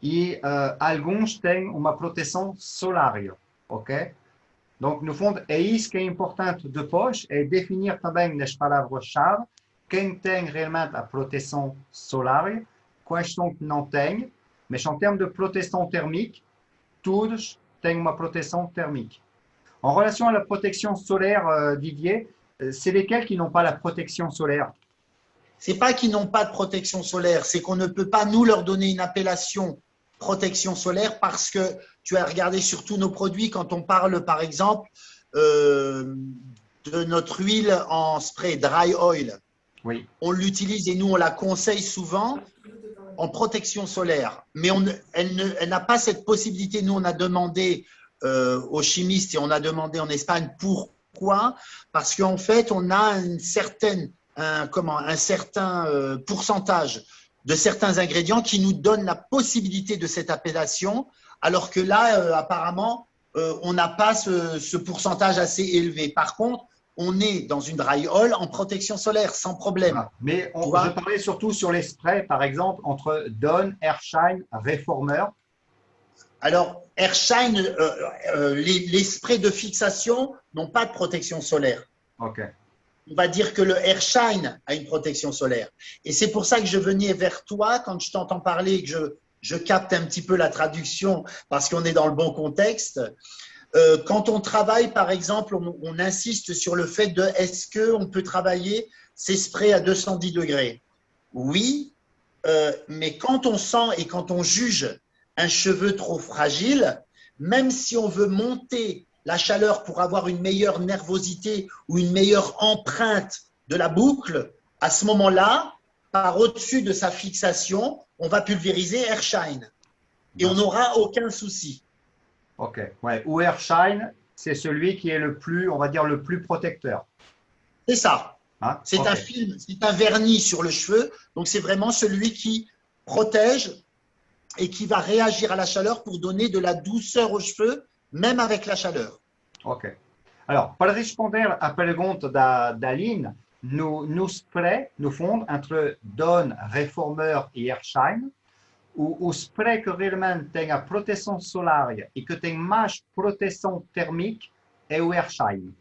e alguns têm uma proteção solar. Ok? Donc, no fundo, é isso que é importante depois, é definir também nas palavras-chave quem tem realmente a proteção solar, quais são que não têm, mas em termos de proteção térmica, todos têm uma proteção térmica. En relation à la protection solaire, Didier, c'est lesquels qui n'ont pas la protection solaire? C'est pas qu'ils n'ont pas de protection solaire, c'est qu'on ne peut pas nous leur donner une appellation protection solaire parce que tu as regardé sur tous nos produits quand on parle par exemple de notre huile en spray dry oil. Oui. On l'utilise et nous on la conseille souvent en protection solaire, mais elle n'a pas cette possibilité. Nous on a demandé aux chimistes et on a demandé en Espagne pourquoi, parce qu'en fait on a un certain pourcentage de certains ingrédients qui nous donnent la possibilité de cette appellation, alors que là, apparemment, on n'a pas ce pourcentage assez élevé. Par contre, on est dans une dry oil en protection solaire, sans problème. Voilà. Mais je parlais surtout sur les sprays, par exemple, entre Dawn, Airshine, Reformer. Alors, Airshine, les sprays de fixation n'ont pas de protection solaire. OK. On va dire que le Airshine a une protection solaire. Et c'est pour ça que je venais vers toi quand je t'entends parler et que je capte un petit peu la traduction parce qu'on est dans le bon contexte. Quand on travaille, par exemple, on insiste sur le fait de est-ce qu'on peut travailler ces sprays à 210 degrés? Oui, mais quand on sent et quand on juge un cheveu trop fragile, même si on veut monter la chaleur pour avoir une meilleure nervosité ou une meilleure empreinte de la boucle, à ce moment-là, par au-dessus de sa fixation, on va pulvériser Airshine et on n'aura aucun souci. OK. Ouais. Ou Airshine, c'est celui qui est le plus, on va dire, le plus protecteur. C'est ça. Hein? C'est Okay. un film, c'est un vernis sur le cheveu. Donc, c'est vraiment celui qui protège et qui va réagir à la chaleur pour donner de la douceur aux cheveux même avec la chaleur. Ok. Alors, para responder à pergunta da Aline, no spray, no fundo, entre Dawn, Reformer e Airshine, o spray que realmente tem a proteção solar e que tem mais proteção térmica é o Airshine.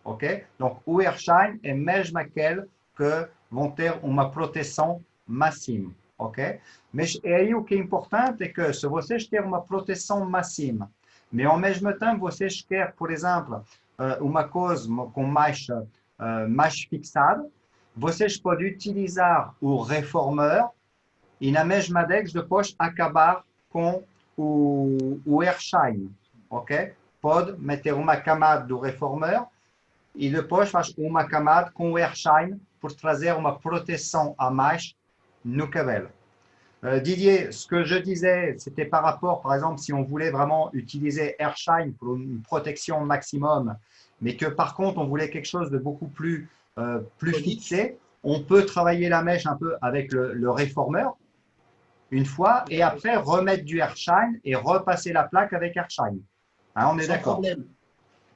Ok? Donc, o Airshine é mesmo aquele que vão ter uma proteção máxima. Ok? Mas é aí o que é importante é que se vocês têm uma proteção máxima, mas ao mesmo tempo vocês querem, por exemplo, uma coisa com mais fixada, vocês podem utilizar o Reformer e na mesma DEX depois acabar com o Airshine. Ok? Pode meter uma camada do Reformer e depois faz uma camada com o Airshine pour trazer uma proteção a mais no cabelo. Didier, ce que je disais, c'était par rapport, par exemple, si on voulait vraiment utiliser Airshine pour une protection maximum, mais que par contre, on voulait quelque chose de beaucoup plus fixé, on peut travailler la mèche un peu avec le Reformer une fois et après remettre du Airshine et repasser la plaque avec Airshine. Hein, on est d'accord.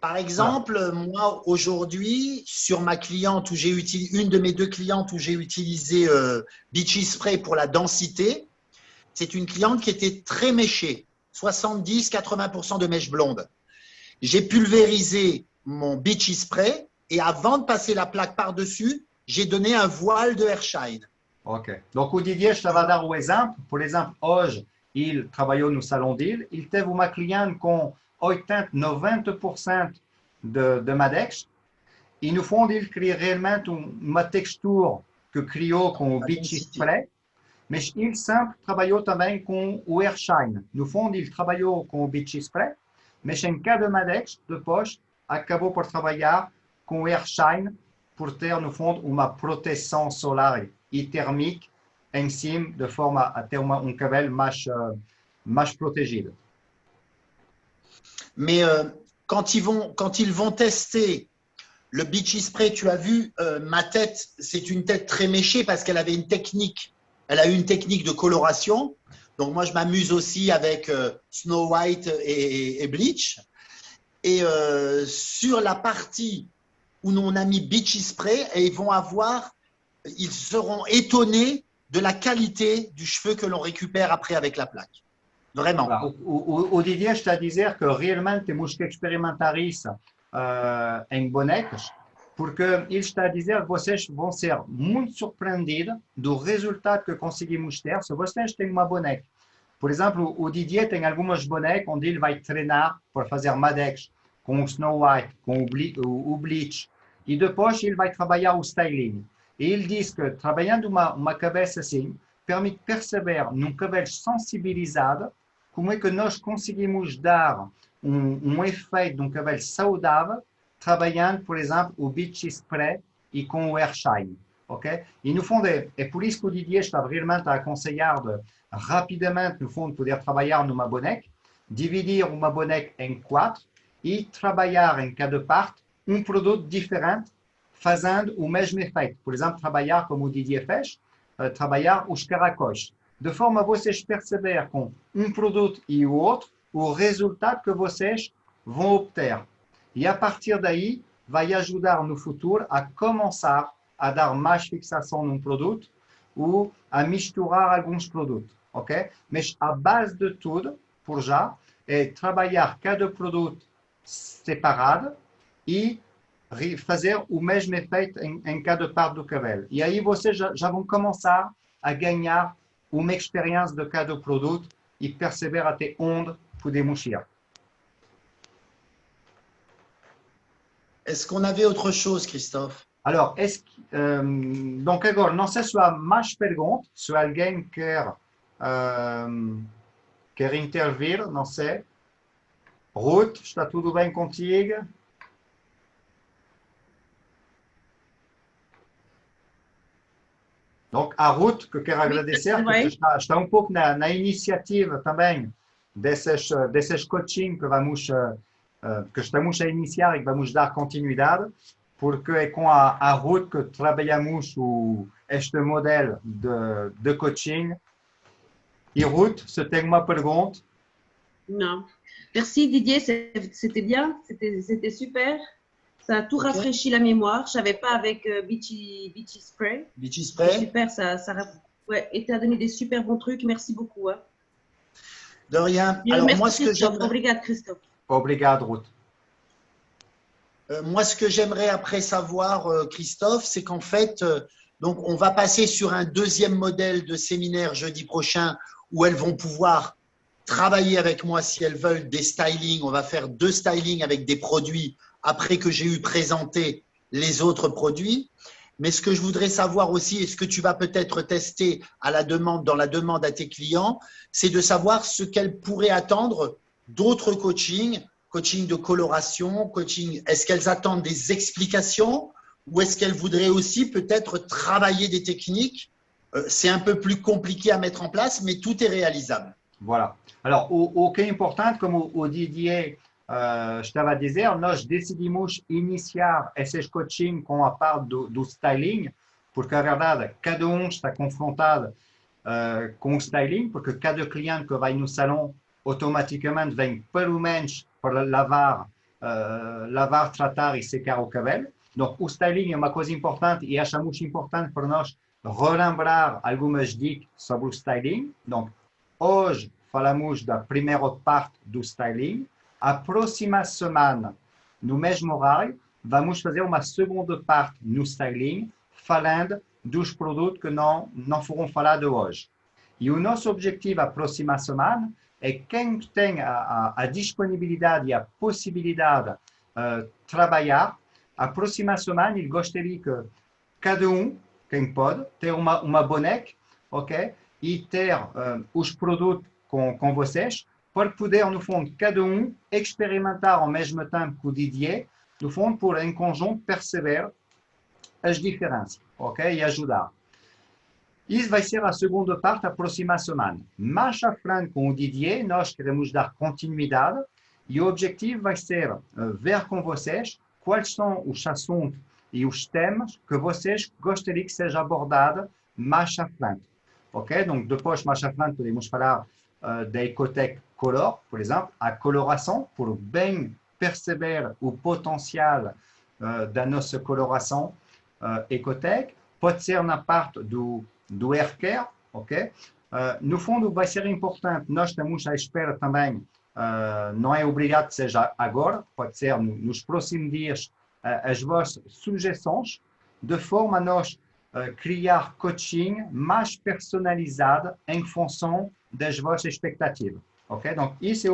Par exemple, moi, aujourd'hui, sur ma cliente, une de mes 2 clientes où j'ai utilisé Beachy Spray pour la densité, c'est une cliente qui était très méchée, 70-80% de mèche blonde. J'ai pulvérisé mon Beachy Spray et avant de passer la plaque par-dessus, j'ai donné un voile de Airshine. Ok. Donc, o Didier estava a dar o exemplo. Por exemplo, hoje, ele trabalhou no salão dele, ele teve uma cliente com 80-90% de Madex e no fundo ele cria realmente uma textura que criou com o Beachy Spray, mas ele sempre trabalhou também com o Airshine. No fundo ele trabalhou com o Beachy Spray, mas em cada Madex depois acabou por trabalhar com o Airshine por ter no fundo uma proteção solar e térmica em cima de forma a ter cabelo mais protegido. Mais quand ils vont tester le Beachy Spray, tu as vu, ma tête, c'est une tête très méchée parce qu'elle avait une technique. Elle a eu une technique de coloration. Donc moi, je m'amuse aussi avec Snow White et Bleach. Et sur la partie où on a mis Beachy Spray, ils seront étonnés de la qualité du cheveu que l'on récupère après avec la plaque. Vraiment. O Didier está a dizer que realmente temos que experimentar isso em bonecos, porque ele está a dizer que vocês vão ser muito surpreendidos do resultado que conseguimos ter se vocês têm uma boneca. Por exemplo, o Didier tem algumas bonecas onde ele vai treinar para fazer Madex com o Snow White, com o Bleach, e depois ele vai trabalhar o styling. E ele diz que trabalhando uma cabeça assim, permite perceber num cabelo sensibilizado como é que nós conseguimos dar efeito de cabelo saudável trabalhando, por exemplo, o Beachy Spray e com o Airshine. Okay? E no fundo é por isso que o Didier está realmente a aconselhar de rapidamente, no fundo, poder trabalhar numa boneca, dividir uma boneca em 4 e trabalhar em cada parte produto diferente, fazendo o mesmo efeito. Por exemplo, trabalhar como o Didier fez, trabalhar os caracóis. De forma a vocês perceber com produto e o outro, o resultado que vocês vão obter. E a partir daí, vai ajudar no futuro a começar a dar mais fixação num produto ou a misturar alguns produtos. Ok? Mas a base de tudo, por já, é trabalhar cada produto separado e fazer o mesmo efeito em cada parte do cabelo. E aí vocês já vão começar a ganhar uma experiência de cada produto e perceber até onde podemos ir. Est-ce qu'on avait autre chose, Christophe? Alors, donc agora, não sei se há mais perguntas, se alguém quer intervir, não sei. Ruth, está tudo bem contigo? Donc, à Ruth, que quero agradecer, porque está pouco na iniciativa também desses coaching que estamos a iniciar e que vamos dar continuidade, porque é com a Ruth que trabalhamos este modelo de coaching. E Ruth, se tem uma pergunta? Não. Merci Didier, c'était bien, c'était super. Ça a tout rafraîchi la mémoire. Je savais pas avec Beachy Spray. Beachy Spray. Super, ouais, et tu as donné des super bons trucs. Merci beaucoup. Hein. De rien. Bien, alors merci moi, ce que Christophe. j'aimerais... Obrigado, Christophe. Obrigado, Ruth. Moi, ce que j'aimerais après savoir, Christophe, c'est qu'en fait, donc on va passer sur un deuxième modèle de séminaire jeudi prochain où elles vont pouvoir travailler avec moi si elles veulent des stylings. On va faire 2 stylings avec des produits après que j'ai eu présenté les autres produits. Mais ce que je voudrais savoir aussi, et ce que tu vas peut-être tester à la demande, dans la demande à tes clients, c'est de savoir ce qu'elles pourraient attendre d'autres coachings, coaching de coloration, coaching. Est-ce qu'elles attendent des explications ou est-ce qu'elles voudraient aussi peut-être travailler des techniques? C'est un peu plus compliqué à mettre en place, mais tout est réalisable. Voilà. Alors, o que é importante, como o Didier estava a dizer, nós decidimos iniciar esses coaching com a parte do styling, porque a verdade, cada está confrontado com o styling, porque cada cliente que vai no salão automaticamente vem pelo menos para lavar, tratar e secar o cabelo. Donc, o styling é uma coisa importante e achamos importante para nós relembrar algumas dicas sobre o styling. Donc, hoje falamos da primeira parte do styling. A próxima semana, no mesmo horário, vamos fazer uma segunda parte no styling, falando dos produtos que não foram falados hoje. E o nosso objetivo a próxima semana é quem tem a disponibilidade e a possibilidade de trabalhar. A próxima semana, ele gostaria que cada quem pode, ter uma boneca, ok? E ter os produtos com vocês, para poder, no fundo, cada experimentar ao mesmo tempo que o Didier, no fundo, por em conjunto perceber as diferenças, ok? E ajudar. Isso vai ser a segunda parte da próxima semana. Mais à frente, com o Didier, nós queremos dar continuidade e o objetivo vai ser ver com vocês quais são os assuntos e os temas que vocês gostariam que seja abordado mais à frente. Ok? Donc, depois, mais à frente, podemos falar da Ecotech Color, por exemplo, a coloração, por bem perceber o potencial da nossa coloração Ecotech. Pode ser na parte do hair care, ok? No fundo, vai ser importante, nós estamos à espera também, não é obrigado que seja agora, pode ser nos próximos dias, as vossas sugestões, de forma a nós criar coaching mais personalizado em função das vossas expectativas. Ok? Donc, isso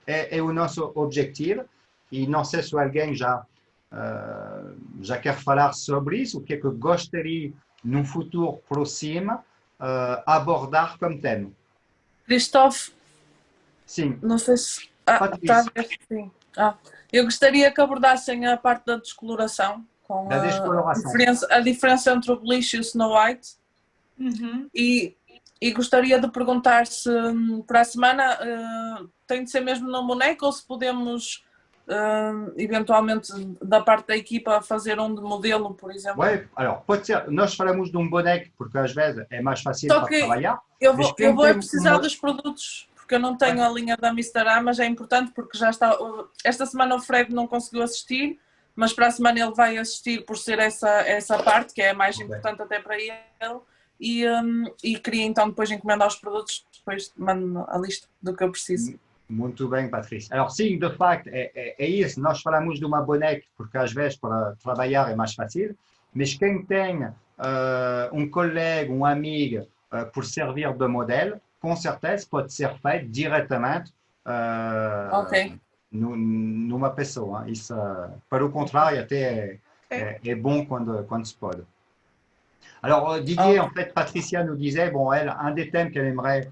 é o nosso objetivo e não sei se alguém já quer falar sobre isso, o que é que gostaria, num futuro próximo, abordar como tema. Christophe? Sim. Não sei se... está a ver, sim. Eu gostaria que abordassem a parte da descoloração, com a diferença entre o Bleach e o Snow White. Uhum. E gostaria de perguntar se para a semana tem de ser mesmo no boneco ou se podemos eventualmente da parte da equipa fazer um de modelo, por exemplo. Oui, alors pode ser, nós falamos de boneco porque às vezes é mais fácil para trabalhar. Eu vou precisar dos produtos porque eu não tenho a linha da Mr. A, mas é importante porque já está. Esta semana o Fred não conseguiu assistir, mas para a semana ele vai assistir por ser essa parte que é a mais importante até para ele. E queria então depois encomendar os produtos, depois mando a lista do que eu preciso. Muito bem, Patrícia. Alors, sim, de facto, é isso. Nós falamos de uma boneca porque às vezes para trabalhar é mais fácil, mas quem tem colega, amigo por servir de modelo, com certeza pode ser feito diretamente numa pessoa. Isso, para o contrário, até é bom quando se pode. Alors, Didier, en fait, Patricia nous disait, bon, elle, un des thèmes qu'elle aimerait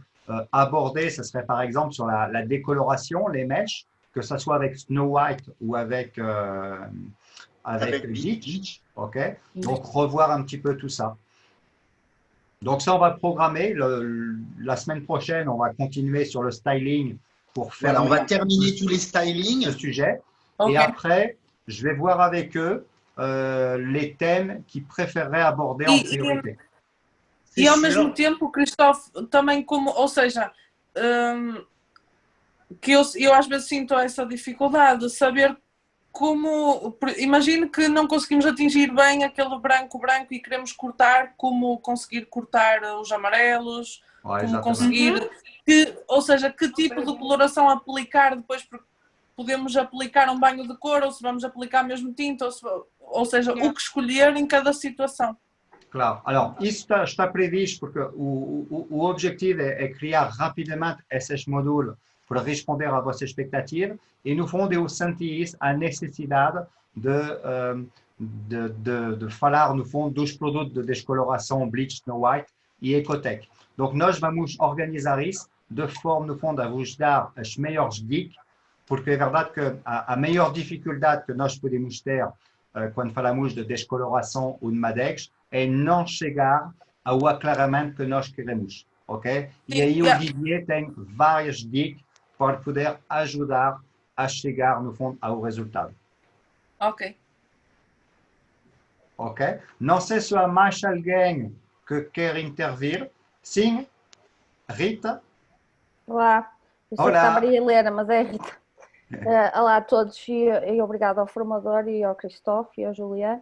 aborder, ce serait par exemple sur la décoloration, les mèches, que ce soit avec Snow White ou avec Bleach, ok? Donc, revoir un petit peu tout ça. Donc, ça, on va programmer. La semaine prochaine, on va continuer sur le styling pour faire... Voilà, on va terminer tous les stylings. Ce sujet. Okay. Et après, je vais voir avec eux les thèmes qu'ils préféreraient aborder en priorité. E ao mesmo tempo, Christophe, também como, ou seja, que eu às vezes sinto essa dificuldade de saber como, imagino que não conseguimos atingir bem aquele branco e queremos cortar, como conseguir cortar os amarelos, como conseguir, ou seja, que tipo de coloração aplicar depois, porque podemos aplicar um banho de cor ou se vamos aplicar mesmo tinta, ou seja, o que escolher em cada situação. Claro. Alors, isso está previsto porque o objetivo é criar rapidamente esses módulos para responder a vossas expectativas e, no fundo, eu senti isso, a necessidade de falar, no fundo, dos produtos de descoloração Bleach, Snow White e Ecotech. Donc, nós vamos organizar isso de forma, no fundo, a vos dar as melhores dicas, porque é verdade que a maior dificuldade que nós podemos ter quando falamos de descoloração ou de Madex é não chegar ao aclaramento que nós queremos, ok? E aí o Didier tem várias dicas para poder ajudar a chegar, no fundo, ao resultado. Ok. Ok? Não sei se há mais alguém que quer intervir. Sim? Rita? Olá. Eu sei que está a Maria Helena, mas é a Rita. Olá a todos e obrigado ao formador e ao Christophe e ao Julián.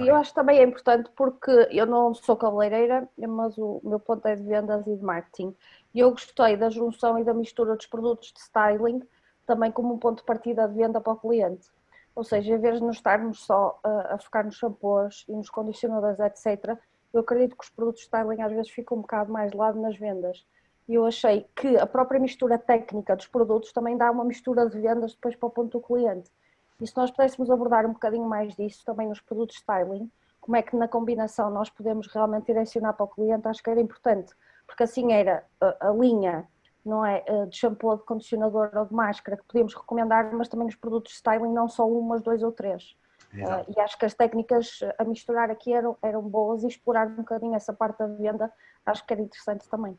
Eu acho que também é importante porque eu não sou cabeleireira, mas o meu ponto é de vendas e de marketing. E eu gostei da junção e da mistura dos produtos de styling também como um ponto de partida de venda para o cliente. Ou seja, em vez de nos estarmos só a focar nos shampoos e nos condicionadores, etc., eu acredito que os produtos de styling às vezes ficam um bocado mais de lado nas vendas. E eu achei que a própria mistura técnica dos produtos também dá uma mistura de vendas depois para o ponto do cliente. E se nós pudéssemos abordar um bocadinho mais disso também nos produtos de styling, como é que na combinação nós podemos realmente direcionar para o cliente, acho que era importante. Porque assim era a linha, não é, de shampoo, de condicionador ou de máscara que podíamos recomendar, mas também os produtos de styling, não só um, mas 2 ou 3. E acho que as técnicas a misturar aqui eram boas e explorar um bocadinho essa parte da venda, acho que era interessante também.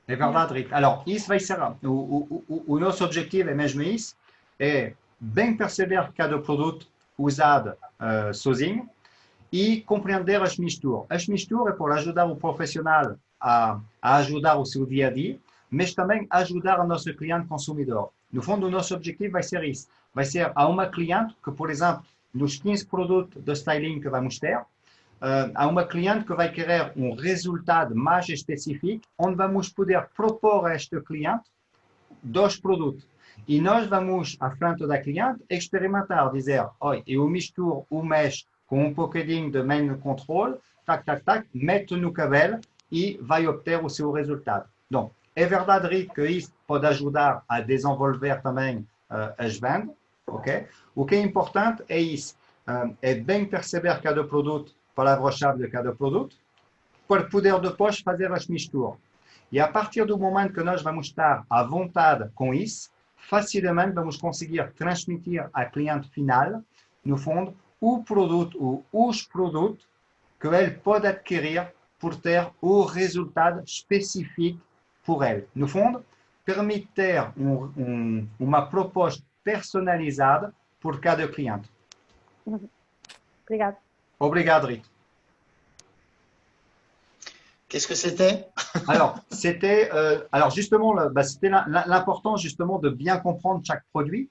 É verdade, Rita. Alors, isso vai ser, o nosso objetivo é mesmo isso, é bem perceber cada produto usado sozinho e compreender as misturas. As misturas é para ajudar o profissional a ajudar o seu dia a dia, mas também ajudar o nosso cliente consumidor. No fundo, o nosso objetivo vai ser isso. Vai ser a uma cliente que, por exemplo, nos 15 produtos de styling que vamos ter, há uma cliente que vai querer um resultado mais específico, onde vamos poder propor a este cliente 2 produtos. E nós vamos, à frente da cliente, experimentar, dizer, olha, eu misturo o mesh com um bocadinho de main control, tac, tac, tac, meto no cabelo e vai obter o seu resultado. Então, é verdade, Rita, que isso pode ajudar a desenvolver também as vendas, ok? O que é importante é isso, é bem perceber cada produto, palavra-chave de cada produto, para poder depois fazer as misturas. E a partir do momento que nós vamos estar à vontade com isso, facilmente vamos conseguir transmitir ao cliente final, no fundo, o produto ou os produtos que ele pode adquirir por ter o resultado específico por ele. No fundo, permite ter uma proposta personalizada por cada cliente. Obrigado. Obrigado, Rita. Qu'est-ce que c'était? Alors, c'était justement, c'était l'important justement de bien comprendre chaque produit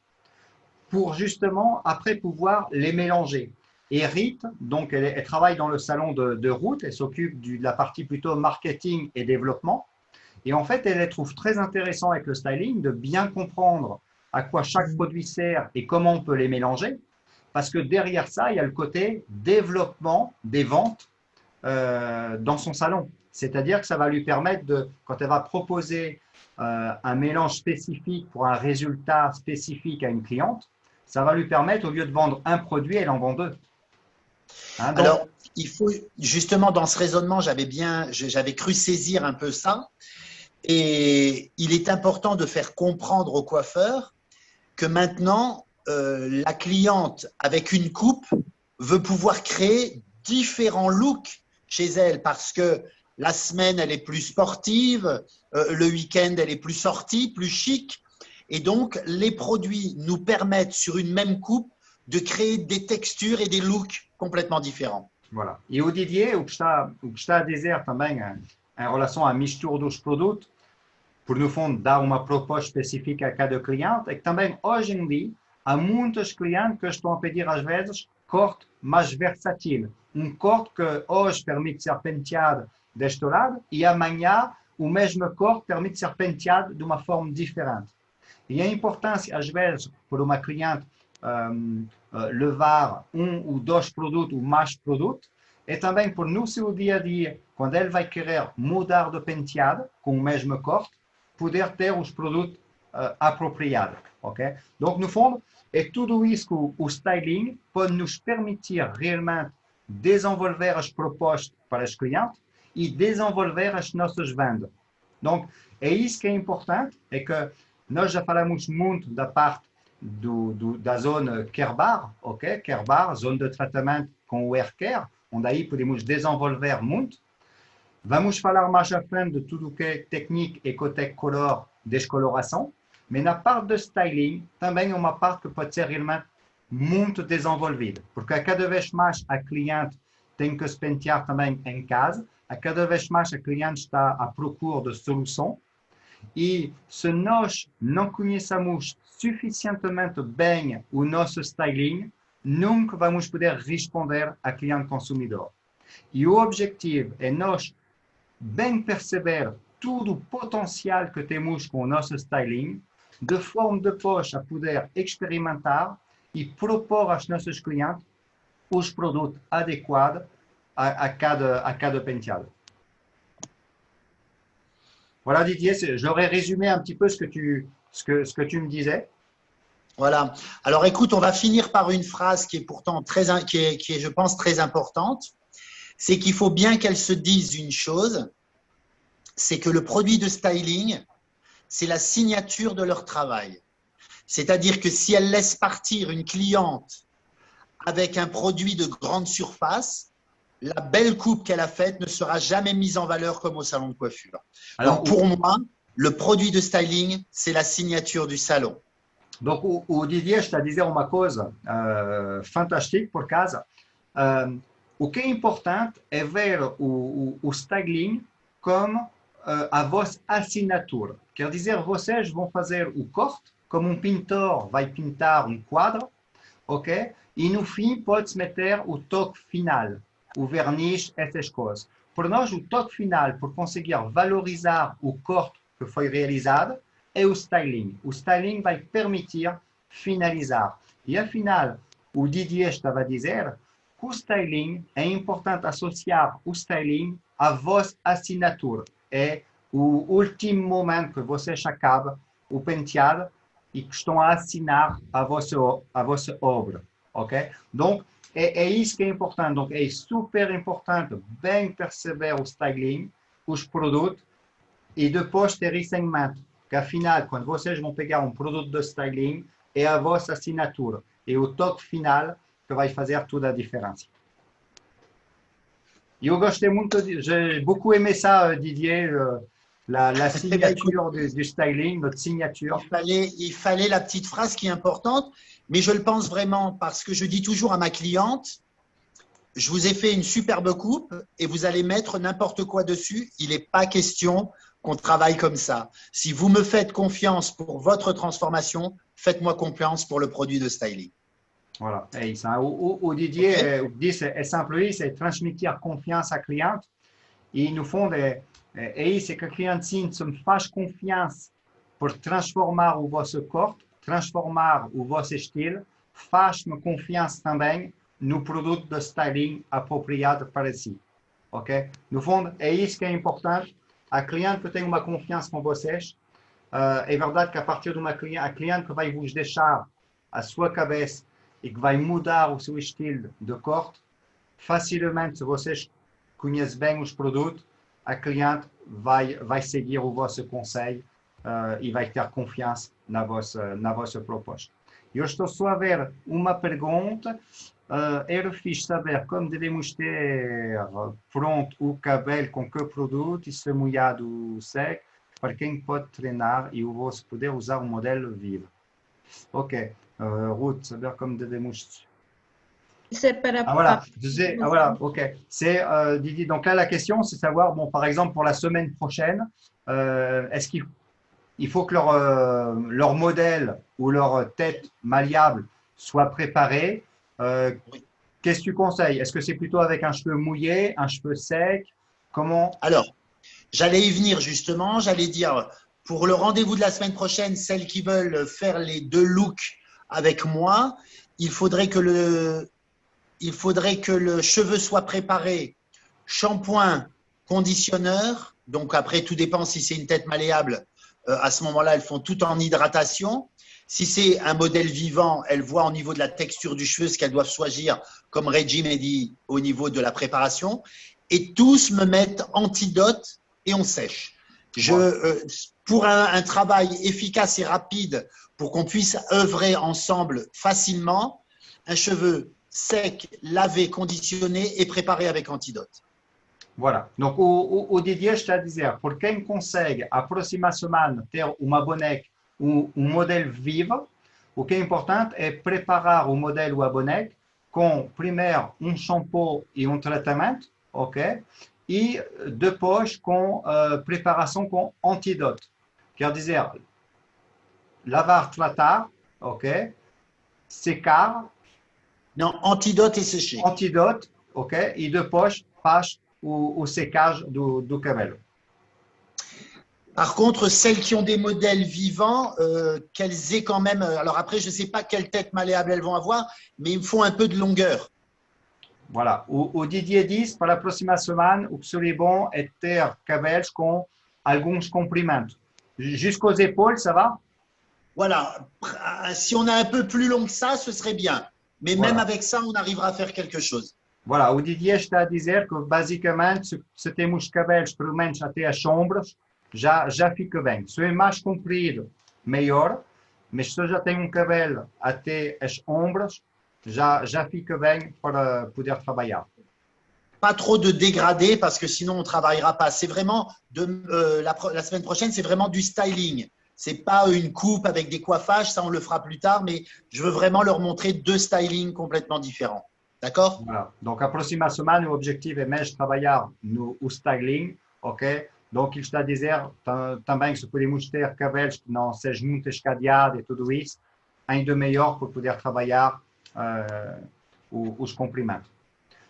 pour justement après pouvoir les mélanger. Et Rite, donc elle travaille dans le salon de route, elle s'occupe de la partie plutôt marketing et développement. Et en fait, elle trouve très intéressant avec le styling de bien comprendre à quoi chaque produit sert et comment on peut les mélanger. Parce que derrière ça, il y a le côté développement des ventes dans son salon. C'est-à-dire que ça va lui permettre de, quand elle va proposer un mélange spécifique pour un résultat spécifique à une cliente, ça va lui permettre, au lieu de vendre un produit, elle en vend 2. Hein, donc, alors, il faut, justement, dans ce raisonnement, j'avais cru saisir un peu ça. Et il est important de faire comprendre au coiffeur que maintenant, la cliente, avec une coupe, veut pouvoir créer différents looks chez elle parce que la semaine, elle est plus sportive, le week-end, elle est plus sortie, plus chic. Et donc, les produits nous permettent, sur une même coupe, de créer des textures et des looks complètement différents. Voilà. E o Didier, o que está a dizer também em relação à mistura dos produtos, por no fundo dar uma proposta específica a cada cliente, é que também hoje em dia há muitos clientes que estão a pedir às vezes corte mais versátil. Corte que hoje permite ser penteado deste lado e amanhã o mesmo corte permite ser penteado de uma forma diferente. E a importância, às vezes, por uma cliente levar ou dois produtos ou mais produtos, é também por no seu dia a dia, quando ele vai querer mudar de penteado com o mesmo corte, poder ter os produtos apropriados. Okay? Donc, no fundo, é tudo isso que o styling pode nos permitir realmente desenvolver as propostas para os clientes e desenvolver as nossas vendas. Donc, é isso que é importante, é que nós já falamos muito da parte da zona Care Bar, ok? Care Bar, zona de tratamento com o Hair Care, onde aí podemos desenvolver muito. Vamos falar mais à frente de tudo o que é técnique Ecotec Color, descoloração, mas na parte de styling também é uma parte que pode ser realmente muito desenvolvida, porque a cada vez mais a cliente tem que se pentear também em casa, a cada vez mais a cliente está à procura de solução, e se nós não conhecemos suficientemente bem o nosso styling, nunca vamos poder responder à cliente consumidor. E o objetivo é nós bem perceber todo o potencial que temos com o nosso styling, de forma depois a poder experimentar e propor aos nossos clientes os produtos adequados a cada penteado. Voilà Didier, j'aurais résumé un petit peu ce que tu me disais. Voilà. Alors écoute, on va finir par une phrase qui est pourtant qui est, je pense, très importante. C'est qu'il faut bien qu'elle se dise une chose, c'est que le produit de styling, c'est la signature de leur travail. C'est-à-dire que si elle laisse partir une cliente avec un produit de grande surface, la belle coupe qu'elle a faite ne sera jamais mise en valeur comme au salon de coiffure. Alors, donc pour moi, le produit de styling, c'est la signature du salon. Donc, o Didier está a dizer uma coisa fantástica por casa. O que é importante é ver o styling como a vossa assinatura. Quer dizer, vocês vão fazer o corte como um pintor vai pintar um quadro, ok? E no fim pode-se meter o toque final, o verniz, essas coisas. Por nós, o toque final, por conseguir valorizar o corte que foi realizado, é o styling. O styling vai permitir finalizar. E afinal, o Didier estava a dizer que o styling é importante associar o styling à vossa assinatura. É o último momento que vocês acabam o penteado e que estão a assinar a vossa obra. Ok? Donc, é isso que é importante. Donc, é super importante bem perceber o styling, os produtos e depois ter isso em mente. Que afinal, quando vocês vão pegar um produto de styling, é a vossa assinatura. É o toque final que vai fazer toda a diferença. E eu gostei muito, j'ai beaucoup aimé ça, Didier, la signature du styling, notre signature. Il fallait la petite phrase qui est importante, mais je le pense vraiment parce que je dis toujours à ma cliente, je vous ai fait une superbe coupe et vous allez mettre n'importe quoi dessus. Il n'est pas question qu'on travaille comme ça. Si vous me faites confiance pour votre transformation, faites-moi confiance pour le produit de styling. Voilà, é isso. O Didier, o que disse é sempre isso, é transmitir confiança à cliente e, no fundo, é isso, é que a cliente sinta, se me faz confiança por transformar o vosso corte, transformar o vosso estilo, faz-me confiança também no produto de styling apropriado para si. Ok? No fundo, é isso que é importante. A cliente tem uma confiança com vocês. É verdade que a partir de a cliente que vai vos deixar a sua cabeça e que vai mudar o seu estilo de corte, facilmente, se vocês conhecem bem os produtos, a cliente vai seguir o vosso conselho e vai ter confiança na vossa proposta. Eu estou só a ver uma pergunta. Era fixe saber como devemos ter pronto o cabelo com que produto e se molhado seco para quem pode treinar e o vosso poder usar um modelo vivo. Ok. Ruth, saber como devemos... C'est para... voilà, ok. C'est, Didier, donc là, la question, c'est savoir, bon, par exemple, pour la semaine prochaine, est-ce qu'il il faut que leur modèle ou leur tête malléable soit préparé. Qu'est-ce que tu conseilles? Est-ce que c'est plutôt avec un cheveu mouillé, un cheveu sec? Comment? Alors, j'allais y venir justement. J'allais dire, pour le rendez-vous de la semaine prochaine, celles qui veulent faire les 2 looks avec moi, il faudrait que le cheveu soit préparé, shampoing, conditionneur. Donc après, tout dépend si c'est une tête malléable. À ce moment-là, elles font tout en hydratation. Si c'est un modèle vivant, elles voient au niveau de la texture du cheveu ce qu'elles doivent choisir, comme Reggie m'a dit, au niveau de la préparation. Et tous me mettent antidote et on sèche. Pour un travail efficace et rapide, pour qu'on puisse œuvrer ensemble facilement, un cheveu sec, lavé, conditionné et préparé avec antidote. Voilà. Donc, o Didier está a dizer, por quem consegue a próxima semana ter uma boneca, modelo vivo, o que é importante é preparar o modelo ou a boneca com, primeiro, shampoo e tratamento, ok? E depois com preparação com antidote. Quer dizer, lavar, tratar, ok? Secar. Non, antidote et sécher. Antidote, ok? E depois faz o secage do cabelo. Par contre, celles qui ont des modèles vivants, qu'elles aient quand même… Alors après, je ne sais pas quelle tête malléable elles vont avoir, mais il me faut un peu de longueur. Voilà. O Didier diz, para a próxima semana, o que seria bom é ter cabelos com alguns comprimentos. Jusqu'aux épaules, ça va? Voilà. Si on a un peu plus long que ça, ce serait bien. Mais voilà. Même avec ça, on arrivera à faire quelque chose. Voilà. O Didier está a dizer que, basicamente, se temos cabelos pelo menos até as sombras, já fica bem. Se é mais comprido, melhor. Mas se eu já tenho cabelo até as ombros, já fica bem para poder trabalhar. Pas trop de dégradé parce que sinon on ne travaillera pas. C'est vraiment, la semaine prochaine, c'est vraiment du styling. Ce n'est pas une coupe avec des coiffages, ça on le fera plus tard, mais je veux vraiment leur montrer 2 stylings complètement différents. D'accord? Voilà. Donc, a próxima semana, o objetivo é mais trabalhar no styling, ok? Donc, il está a dizer também que se podemos ter cabelos que não sejam muito escadeados e tudo isso, ainda melhor para poder trabalhar os comprimentos.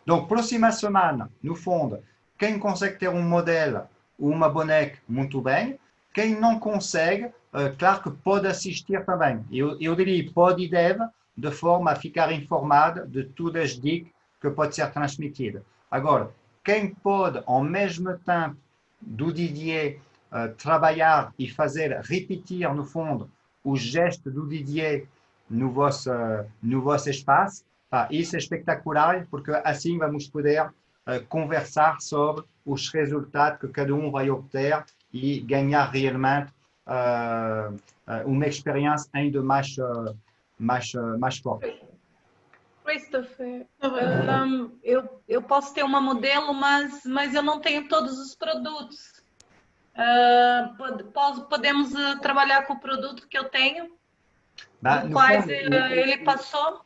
Donc, próxima semana, no fundo, quem consegue ter modelo ou uma boneca, muito bem. Quem não consegue, claro que pode assistir também. Eu diria pode e deve, de forma a ficar informado de todas as dicas que pode ser transmitidas. Agora, quem pode, ao mesmo tempo, do Didier, trabalhar e fazer repetir, no fundo, os gestos do Didier no vosso espaço, isso é espetacular, porque assim vamos poder conversar sobre os resultados que cada vai obter e ganhar realmente uma experiência ainda mais forte. Christopher, eu posso ter uma modelo, mas eu não tenho todos os produtos. Podemos trabalhar com o produto que eu tenho, no quais ele passou?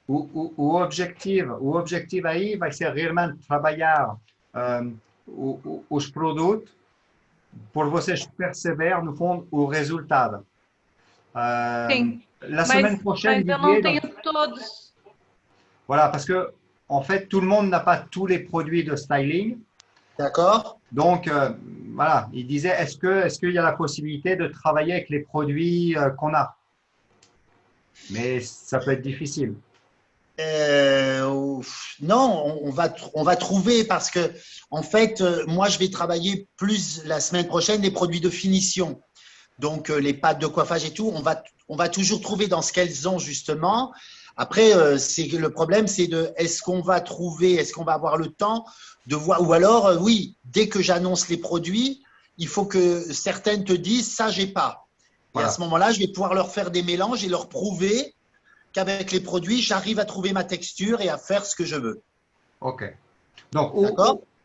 O objetivo aí vai ser realmente trabalhar os produtos por vocês perceberem, no fundo, o resultado. Sim, mas eu não tenho todos. Voilà, parce que, en fait, tout le monde n'a pas tous les produits de styling. D'accord. Donc, voilà, il disait, est-ce qu'il y a la possibilité de travailler avec les produits qu'on a? Mais ça peut être difficile. Non, on va trouver parce que, en fait, moi, je vais travailler plus la semaine prochaine les produits de finition. Donc, les pâtes de coiffage et tout, on va toujours trouver dans ce qu'elles ont, justement. Après, le problème, c'est est-ce qu'on va avoir le temps de voir, ou alors, oui, dès que j'annonce les produits, il faut que certaines te disent, ça, j'ai pas. Voilà. Et à ce moment-là, je vais pouvoir leur faire des mélanges et leur prouver qu'avec les produits, j'arrive à trouver ma texture et à faire ce que je veux. Ok. Donc,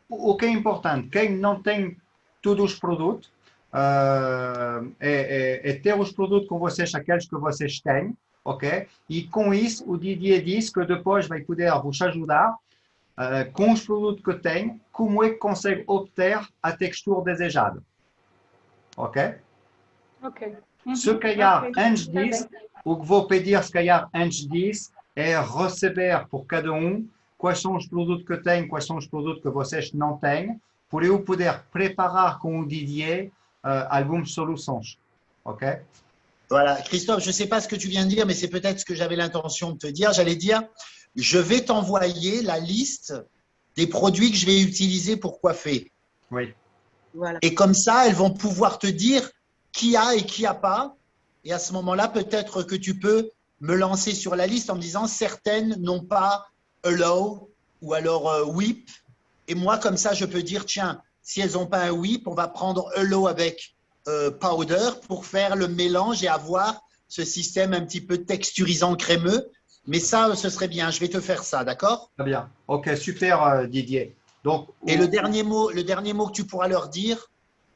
o que é importante, quem não tem todos os produtos, é ter os produtos com vocês, aqueles que vocês têm, ok? E com isso, o Didier diz que depois vai poder vos ajudar com os produtos que tem, como é que consegue obter a textura desejada. Ok? Ok. Se calhar Ok, antes tá bem. disso, o que vou pedir, se calhar antes disso, é receber por cada quais são os produtos que eu tenho, quais são os produtos que vocês não têm, pour eu poder preparar com o Didier algumas soluções. Ok? Voilà, Christophe, je ne sais pas ce que tu viens de dire, mais c'est peut-être ce que j'avais l'intention de te dire. J'allais dire, je vais t'envoyer la liste des produits que je vais utiliser pour coiffer. Oui. Voilà. Et comme ça, elles vont pouvoir te dire qui a et qui a pas. Et à ce moment-là, peut-être que tu peux me lancer sur la liste en me disant certaines n'ont pas Allow ou alors Whip. Et moi, comme ça, je peux dire, tiens, si elles n'ont pas un Whip, on va prendre Allow avec Powder pour faire le mélange et avoir ce système un petit peu texturisant crémeux. Mais ça, ce serait bien. Je vais te faire ça, d'accord? Très bien. Ok, super Didier. Donc, et le dernier mot que tu pourras leur dire,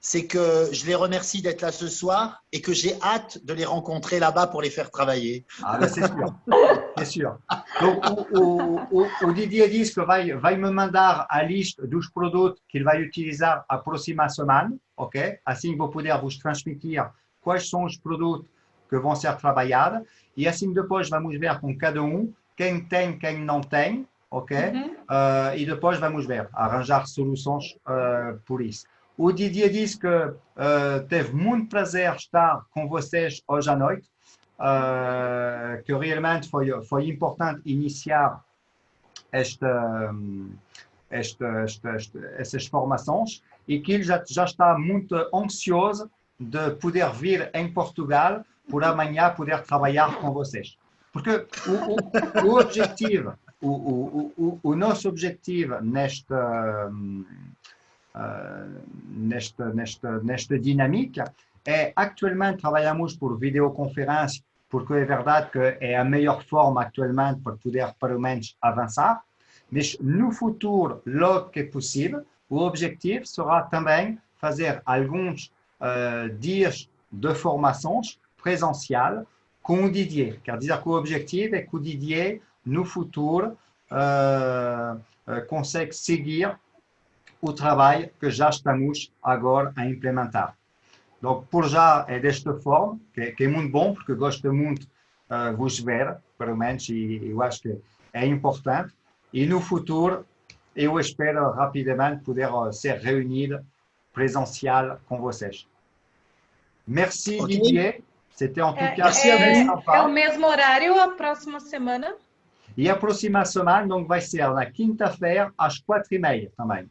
c'est que je les remercie d'être là ce soir et que j'ai hâte de les rencontrer là-bas pour les faire travailler. Ah, là, c'est sûr. C'est sûr. Donc, o Didier diz que vai me mandar a lista dos produtos que ele vai utilizar a próxima semana, ok? Assim vou poder vos transmitir quais são os produtos que vão ser trabalhados e assim depois vamos ver com cada quem tem, quem não tem, ok? E depois vamos ver, arranjar soluções por isso. O Didier diz que teve muito prazer estar com vocês hoje à noite, que realmente foi importante iniciar essas formações e que ele já está muito ansioso de poder vir em Portugal por amanhã poder trabalhar com vocês. Porque o objetivo, o nosso objetivo nesta dinâmica é atualmente trabalhamos por videoconferência porque é verdade que é a melhor forma atualmente para poder pelo menos avançar, mas no futuro, logo que é possível, o objetivo será também fazer alguns dias de formações presencial com o Didier. Quer dizer que o objetivo é que o Didier, no futuro, consegue seguir o trabalho que já estamos agora a implementar. Donc, por já é desta forma, que é muito bom, porque gosto muito de vos ver, pelo menos, e eu acho que é importante. E no futuro, eu espero rapidamente poder ser reunido presencial com vocês. Merci, okay. Didier. C'était en tout cas très sympa. É o mesmo horário a próxima semana? E a próxima semana, donc, vai ser na quinta-feira, às 4h30 também.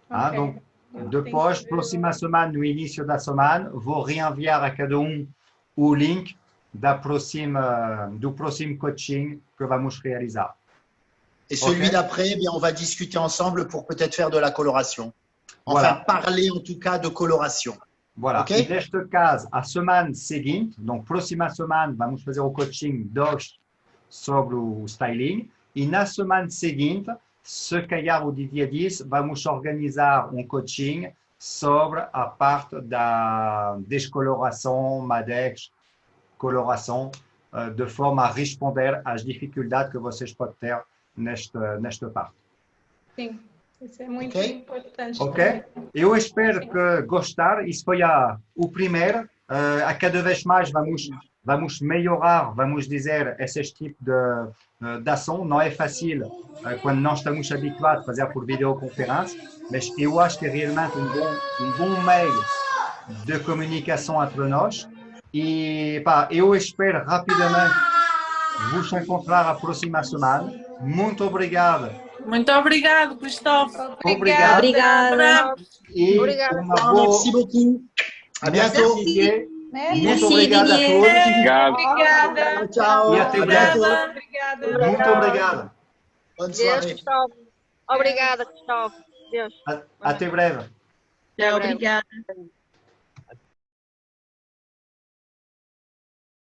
Okay. Donc, depois, próxima semana, no início da semana, vou reenviar a cada o link do próximo coaching que vamos realizar. Et celui d'après, eh bien, on va discuter ensemble pour peut-être faire de la coloration. Enfin, parler en tout cas de coloration. Voilà. Okay? E neste caso, a semana seguinte, donc próxima semana, vamos fazer o coaching 2 sobre o styling. E na semana seguinte, se calhar o Didier diz, vamos organizar coaching sobre a parte da descoloração, Madex, coloração, de forma a responder às dificuldades que vocês podem ter nesta parte. Sim, isso é muito importante. Ok? Eu espero que gostar. Isso foi o primeiro. A cada vez mais vamos melhorar, vamos dizer, esses tipos de ação. Não é fácil quando não estamos habituados a fazer por videoconferência, mas eu acho que é realmente um bom meio de comunicação entre nós. E eu espero rapidamente vos encontrar a próxima semana. Muito obrigado. Muito obrigado, Christophe. Obrigado. Obrigada. E Obrigada. Merci beaucoup. À bientôt. Muito obrigado a todos. Obrigada. Tchau. E até breve. Obrigada. Muito obrigado. Bonne Deus, soirée. Cristóvão. Obrigada, Cristóvão. Deus. Até breve. Tchau, obrigada.